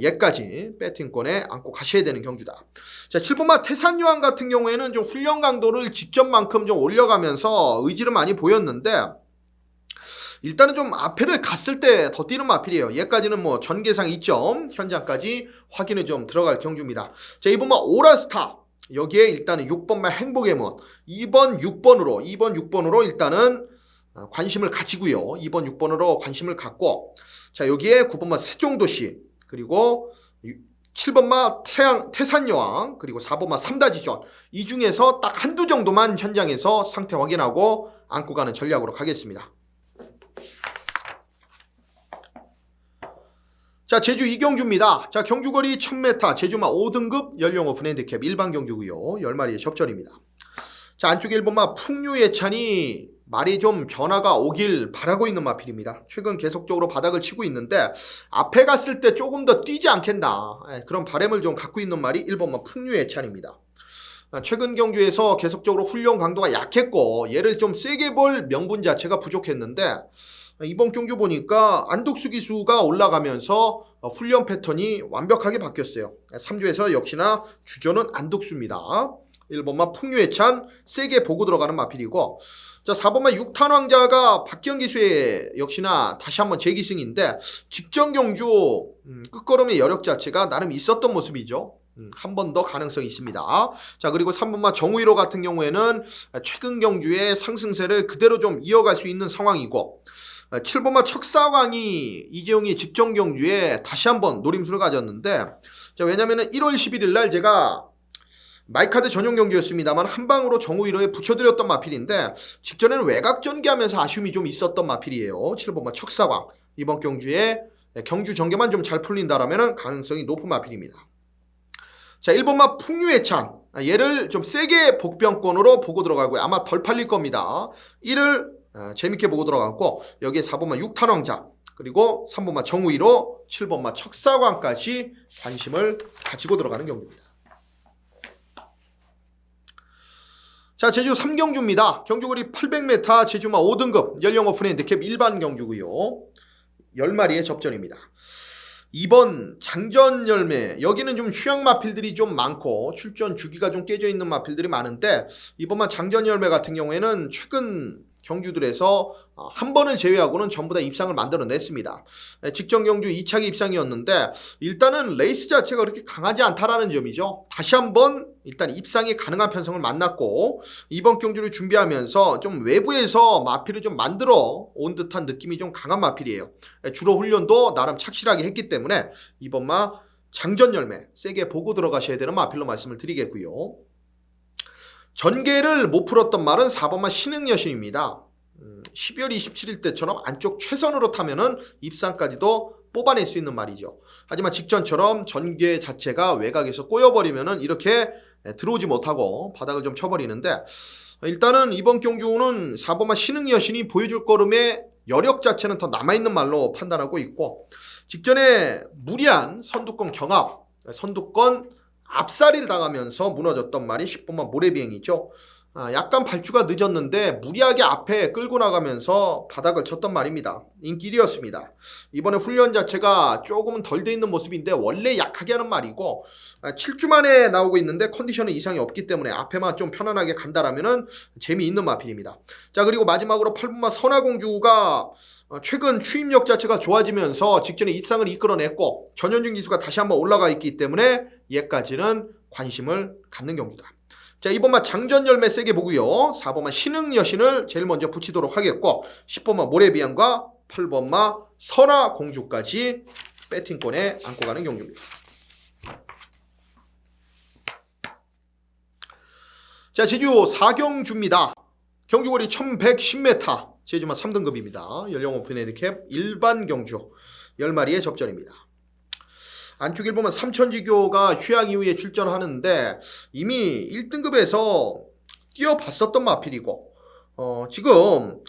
얘까지 배팅권에 안고 가셔야 되는 경주다. 자 7번마 태산요한 같은 경우에는 좀 훈련 강도를 직전만큼 좀 올려가면서 의지를 많이 보였는데 일단은 좀 앞에를 갔을 때 더 뛰는 마필이에요. 얘까지는 뭐 전개상 2점 현장까지 확인을 좀 들어갈 경주입니다. 자 2번마 오라스타, 여기에 일단은 6번마 행복의 문 2번 6번으로 일단은 관심을 가지고요. 2번 6번으로 관심을 갖고, 자 여기에 9번마 세종도시, 그리고 7번마 태산여왕, 그리고 4번마 3다지존, 이 중에서 딱 한두 정도만 현장에서 상태 확인하고 안고 가는 전략으로 가겠습니다. 자, 제주 이경주입니다. 자, 경주거리 1000m 제주마 5등급 연령 오픈 핸디캡 일반 경주고요. 10마리의 접전입니다. 자, 안쪽에 1번마 풍류예찬이 말이 좀 변화가 오길 바라고 있는 마필입니다. 최근 계속적으로 바닥을 치고 있는데 앞에 갔을 때 조금 더 뛰지 않겠나, 그런 바람을 좀 갖고 있는 말이 1번마 풍류예찬입니다. 최근 경주에서 계속적으로 훈련 강도가 약했고 얘를 좀 세게 볼 명분 자체가 부족했는데 이번 경주 보니까 안독수 기수가 올라가면서 훈련 패턴이 완벽하게 바뀌었어요. 3주에서 역시나 주전은 안독수입니다. 1번마 풍류예찬 세게 보고 들어가는 마필이고, 자 4번마 육탄왕자가 박기영 기수의 역시나 다시 한번 재기승인데 직전 경주 끝걸음의 여력 자체가 나름 있었던 모습이죠. 한 번 더 가능성이 있습니다. 자, 그리고 3번마 정우일호 같은 경우에는 최근 경주의 상승세를 그대로 좀 이어갈 수 있는 상황이고, 7번마 척사광이 이재용이 직전 경주에 다시 한번 노림수를 가졌는데, 자, 왜냐면은 1월 11일 날 제가 마이카드 전용 경주였습니다만 한 방으로 정우일호에 붙여드렸던 마필인데 직전에는 외곽 전개하면서 아쉬움이 좀 있었던 마필이에요. 7번마 척사광 이번 경주에 경주 전개만 좀 잘 풀린다라면 가능성이 높은 마필입니다. 자, 1번마 풍류예찬 얘를 좀 세게 복병권으로 보고 들어가고요. 아마 덜 팔릴 겁니다. 이를 재밌게 보고 들어갔고, 여기에 4번마 육탄왕자, 그리고 3번마 정우일호, 7번마 척사광까지 관심을 가지고 들어가는 경기입니다. 자, 제주 3경주입니다. 경주거리 800m 제주마 5등급 연령 오픈 핸디캡 일반 경주고요. 10마리의 접전입니다. 2번 장전열매, 여기는 좀 휴양 마필들이 좀 많고 출전 주기가 좀 깨져 있는 마필들이 많은데 이번만 장전열매 같은 경우에는 최근 경주들에서 한 번을 제외하고는 전부 다 입상을 만들어냈습니다. 직전 경주 2차기 입상이었는데 일단은 레이스 자체가 그렇게 강하지 않다라는 점이죠. 다시 한번 일단 입상이 가능한 편성을 만났고 이번 경주를 준비하면서 좀 외부에서 마필을 좀 만들어 온 듯한 느낌이 좀 강한 마필이에요. 주로 훈련도 나름 착실하게 했기 때문에 이번마 장전열매 세게 보고 들어가셔야 되는 마필로 말씀을 드리겠고요. 전개를 못 풀었던 말은 4번마 신흥여신입니다. 12월 27일 때처럼 안쪽 최선으로 타면은 입상까지도 뽑아낼 수 있는 말이죠. 하지만 직전처럼 전개 자체가 외곽에서 꼬여버리면은 이렇게 들어오지 못하고 바닥을 좀 쳐버리는데, 일단은 이번 경주는 4번마 신흥여신이 보여줄 걸음의 여력 자체는 더 남아있는 말로 판단하고 있고, 직전에 무리한 선두권 경합, 선두권 앞살이를 당하면서 무너졌던 말이 10번마 모래비행이죠. 약간 발주가 늦었는데 무리하게 앞에 끌고 나가면서 바닥을 쳤던 말입니다. 인기 1위였습니다. 이번에 훈련 자체가 조금은 덜 돼 있는 모습인데 원래 약하게 하는 말이고 7주 만에 나오고 있는데 컨디션에 이상이 없기 때문에 앞에만 좀 편안하게 간다라면은 재미있는 마필입니다. 자, 그리고 마지막으로 8번마 선화공주가 최근 추임력 자체가 좋아지면서 직전에 입상을 이끌어냈고 전현준 기수가 다시 한번 올라가 있기 때문에 얘까지는 관심을 갖는 경기다. 자, 2번마 장전열매 세게 보고요. 4번마 신흥여신을 제일 먼저 붙이도록 하겠고 10번마 모래비양과 8번마 설화공주까지 배팅권에 안고 가는 경기입니다. 자, 제주 4경주입니다. 경주거리 1110m 제주마 3등급입니다. 연령 오픈 핸디캡 일반 경주 10마리의 접전입니다. 안쪽 1번만 삼천지교가 휴양 이후에 출전하는데 이미 1등급에서 뛰어봤었던 마필이고 지금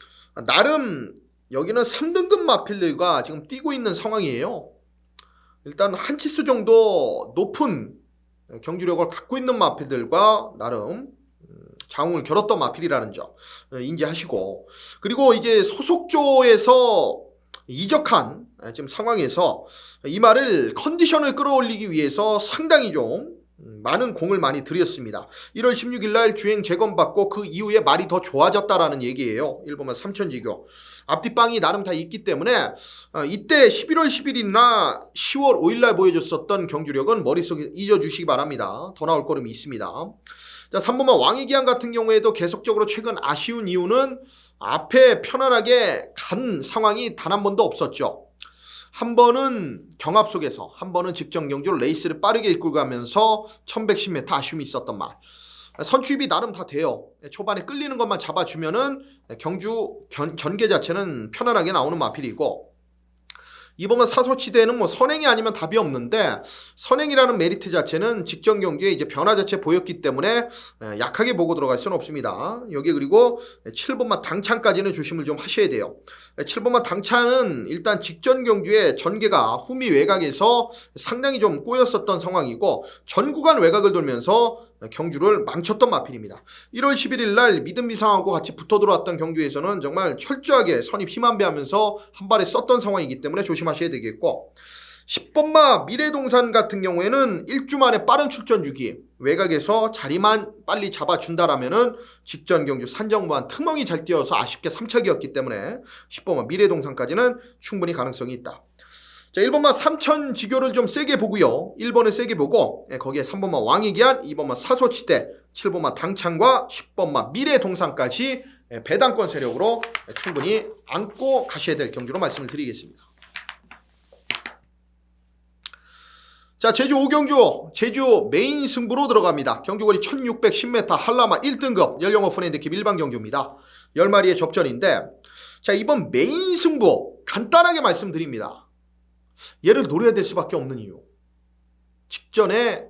나름 여기는 3등급 마필들과 지금 뛰고 있는 상황이에요. 일단 한 치수 정도 높은 경주력을 갖고 있는 마필들과 나름 자웅을 겨뤘던 마필이라는 점 인지하시고, 그리고 이제 소속조에서 이적한 지금 상황에서 이 말을 컨디션을 끌어올리기 위해서 상당히 좀 많은 공을 많이 들였습니다. 1월 16일 날 주행 재검받고 그 이후에 말이 더 좋아졌다라는 얘기예요. 1번만 삼천지교 앞뒷방이 나름 다 있기 때문에 이때 11월 10일이나 10월 5일 날 보여줬었던 경주력은 머릿속에 잊어주시기 바랍니다. 더 나올 거름이 있습니다. 자, 3번만 왕이기한 같은 경우에도 계속적으로 최근 아쉬운 이유는 앞에 편안하게 간 상황이 단 한 번도 없었죠. 한 번은 경합 속에서, 한 번은 직전 경주 레이스를 빠르게 이끌고 가면서 1110m 아쉬움이 있었던 말. 선취입이 나름 다 돼요. 초반에 끌리는 것만 잡아주면은 경주 전개 자체는 편안하게 나오는 마필이고, 이번만 사소치대는 뭐 선행이 아니면 답이 없는데 선행이라는 메리트 자체는 직전 경기에 이제 변화 자체 보였기 때문에 약하게 보고 들어갈 수는 없습니다. 여기 그리고 7번만 당찬까지는 조심을 좀 하셔야 돼요. 7번만 당찬은 일단 직전 경기에 전개가 후미 외곽에서 상당히 좀 꼬였었던 상황이고 전 구간 외곽을 돌면서 경주를 망쳤던 마필입니다. 1월 11일 날 미든미상하고 같이 붙어 들어왔던 경주에서는 정말 철저하게 선입 힘안배하면서 한 발에 썼던 상황이기 때문에 조심하셔야 되겠고 10번마 미래동산 같은 경우에는 1주 만에 빠른 출전 주기 외곽에서 자리만 빨리 잡아준다라면은 직전 경주 산정무한 틈멍이 잘 뛰어서 아쉽게 3착이었기 때문에 10번마 미래동산까지는 충분히 가능성이 있다. 자, 1번마 삼천지교를 좀 세게 보고요. 1번을 세게 보고 거기에 3번마 왕이기한, 2번마 사소치대, 7번마 당창과 10번마 미래동산까지 배당권 세력으로 충분히 안고 가셔야 될 경주로 말씀을 드리겠습니다. 자, 제주 5경주, 제주 메인 승부로 들어갑니다. 경주거리 1610m 한라마 1등급 연령오픈 핸디캡 일반 경주입니다. 10마리의 접전인데 자, 이번 메인 승부 간단하게 말씀드립니다. 얘를 노려야 될 수밖에 없는 이유. 직전에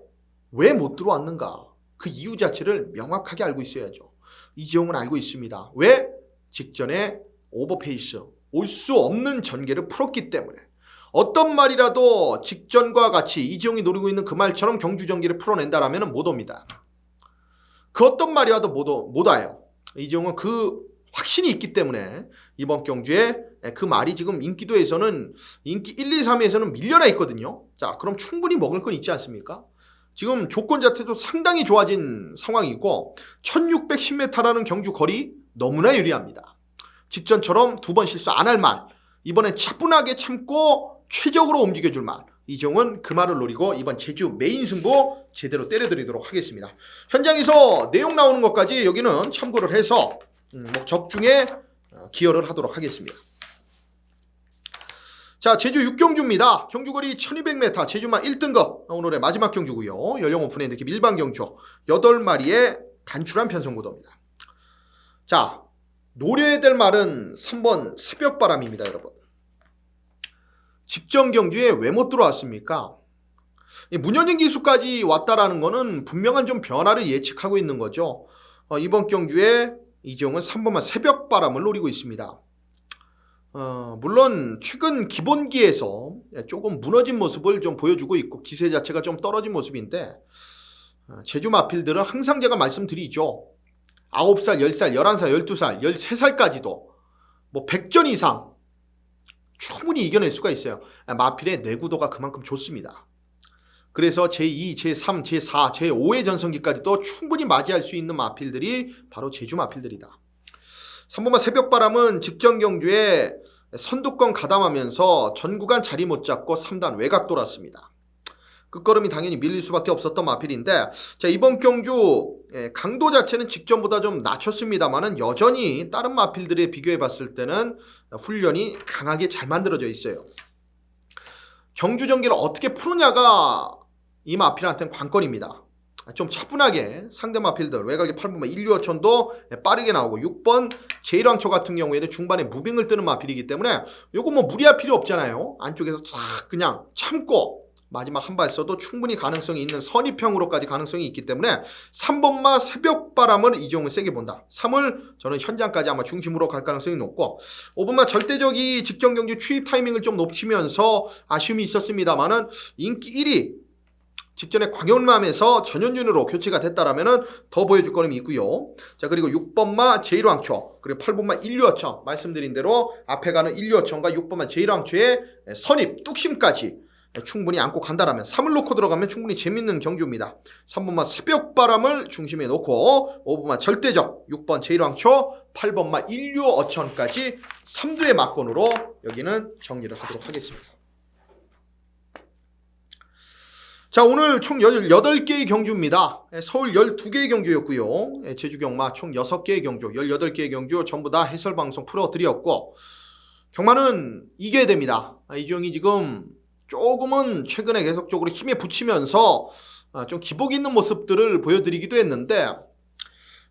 왜 못 들어왔는가? 그 이유 자체를 명확하게 알고 있어야죠. 이재용은 알고 있습니다. 왜? 직전에 오버페이스, 올 수 없는 전개를 풀었기 때문에. 어떤 말이라도 직전과 같이 이재용이 노리고 있는 그 말처럼 경주 전개를 풀어낸다라면 못 옵니다. 그 어떤 말이 와도 못 와요. 이재용은 그 확신이 있기 때문에 이번 경주에 그 말이 지금 인기도에서는 인기 1, 2, 3에서는 밀려나 있거든요. 자, 그럼 충분히 먹을 건 있지 않습니까? 지금 조건 자체도 상당히 좋아진 상황이고 1610m라는 경주 거리 너무나 유리합니다. 직전처럼 두 번 실수 안 할 말, 이번엔 차분하게 참고 최적으로 움직여줄 말, 이종은 그 말을 노리고 이번 제주 메인 승부 제대로 때려드리도록 하겠습니다. 현장에서 내용 나오는 것까지 여기는 참고를 해서 적중에 기여를 하도록 하겠습니다. 자, 제주 6경주입니다. 경주거리 1200m, 제주만 1등급 오늘의 마지막 경주고요. 연령 오픈 핸디캡 일반 경주 8마리의 단출한 편성구도입니다. 자, 노려야 될 말은 3번 새벽바람입니다, 여러분. 직전 경주에 왜 못 들어왔습니까? 문현진 기수까지 왔다라는 거는 분명한 좀 변화를 예측하고 있는 거죠. 이번 경주에 이재용은 3번만 새벽바람을 노리고 있습니다. 물론 최근 기본기에서 조금 무너진 모습을 좀 보여주고 있고 기세 자체가 좀 떨어진 모습인데 제주 마필들은 항상 제가 말씀드리죠. 9살, 10살, 11살, 12살, 13살까지도 뭐 100전 이상 충분히 이겨낼 수가 있어요. 마필의 내구도가 그만큼 좋습니다. 그래서 제2, 제3, 제4, 제5의 전성기까지도 충분히 맞이할 수 있는 마필들이 바로 제주 마필들이다. 3번마 새벽바람은 직전 경주에 선두권 가담하면서 전구간 자리 못 잡고 3단 외곽 돌았습니다. 끝걸음이 당연히 밀릴 수밖에 없었던 마필인데 자, 이번 경주 강도 자체는 직전보다 좀 낮췄습니다만은 여전히 다른 마필들에 비교해 봤을 때는 훈련이 강하게 잘 만들어져 있어요. 경주 전개를 어떻게 푸느냐가 이 마필한테는 관건입니다. 좀 차분하게 상대 마필들 외곽에 8번만 1, 2, 5천도 빠르게 나오고 6번 제1왕초 같은 경우에는 중반에 무빙을 뜨는 마필이기 때문에 요거 뭐 무리할 필요 없잖아요. 안쪽에서 쫙 그냥 참고 마지막 한 발 써도 충분히 가능성이 있는 선입형으로까지 가능성이 있기 때문에 3번마 새벽바람을 이종을 세게 본다. 3을 저는 현장까지 아마 중심으로 갈 가능성이 높고 5번마 절대적이 직전 경기 추입 타이밍을 좀 놓치면서 아쉬움이 있었습니다만은 인기 1위 직전에 광역남에서 전현준으로 교체가 됐다라면은 더 보여줄 거림이 있고요. 자, 그리고 6번마 제1왕초 그리고 8번마 1류어청 말씀드린 대로 앞에 가는 1류어청과 6번마 제1왕초의 선입 뚝심까지 충분히 안고 간다라면 3을 놓고 들어가면 충분히 재밌는 경주입니다. 3번마 새벽바람을 중심에 놓고 5번마 절대적 6번 제1왕초 8번마 1류어청까지 3두의 막권으로 여기는 정리를 하도록 하겠습니다. 자, 오늘 총 18개의 경주입니다. 서울 12개의 경주였고요. 제주 경마 총 6개의 경주, 18개의 경주 전부 다 해설방송 풀어드렸고 경마는 이겨야 됩니다. 이종이 지금 조금은 최근에 계속적으로 힘에 붙이면서 좀 기복 있는 모습들을 보여드리기도 했는데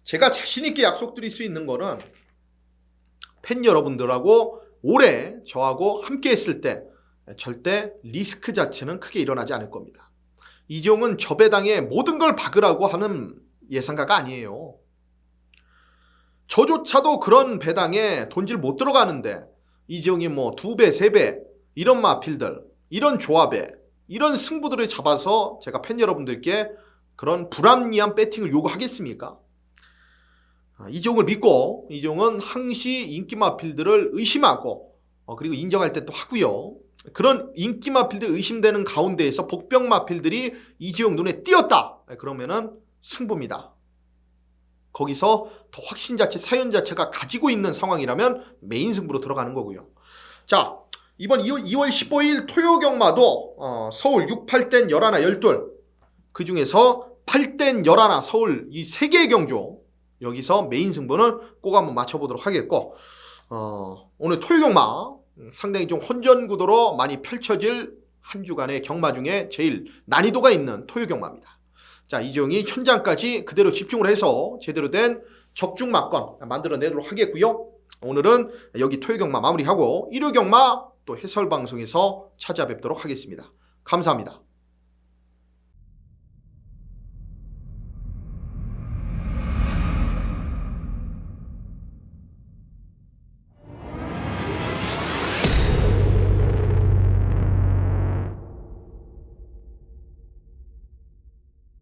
제가 자신있게 약속드릴 수 있는 거는 팬 여러분들하고 올해 저하고 함께 했을 때 절대 리스크 자체는 크게 일어나지 않을 겁니다. 이재용은 저 배당에 모든 걸 박으라고 하는 예상가가 아니에요. 저조차도 그런 배당에 돈질 못 들어가는데 이재용이 뭐 2배, 3배 이런 마필들, 이런 조합에 이런 승부들을 잡아서 제가 팬 여러분들께 그런 불합리한 배팅을 요구하겠습니까? 이재용을 믿고 이재용은 항시 인기 마필들을 의심하고 그리고 인정할 때 또 하고요. 그런 인기 마필들 의심되는 가운데에서 복병 마필들이 이재용 눈에 띄었다. 그러면은 승부입니다. 거기서 더 확신 자체, 사연 자체가 가지고 있는 상황이라면 메인 승부로 들어가는 거고요. 자, 이번 2월 15일 토요 경마도 서울 6, 8땐 11, 12 그 중에서 8땐 11 서울 이 3개의 경주 여기서 메인 승부는 꼭 한번 맞춰보도록 하겠고 오늘 토요 경마 상당히 좀 혼전 구도로 많이 펼쳐질 한 주간의 경마 중에 제일 난이도가 있는 토요 경마입니다. 자, 이재용이 현장까지 그대로 집중을 해서 제대로 된 적중마건 만들어내도록 하겠고요. 오늘은 여기 토요 경마 마무리하고 일요 경마 또 해설 방송에서 찾아뵙도록 하겠습니다. 감사합니다.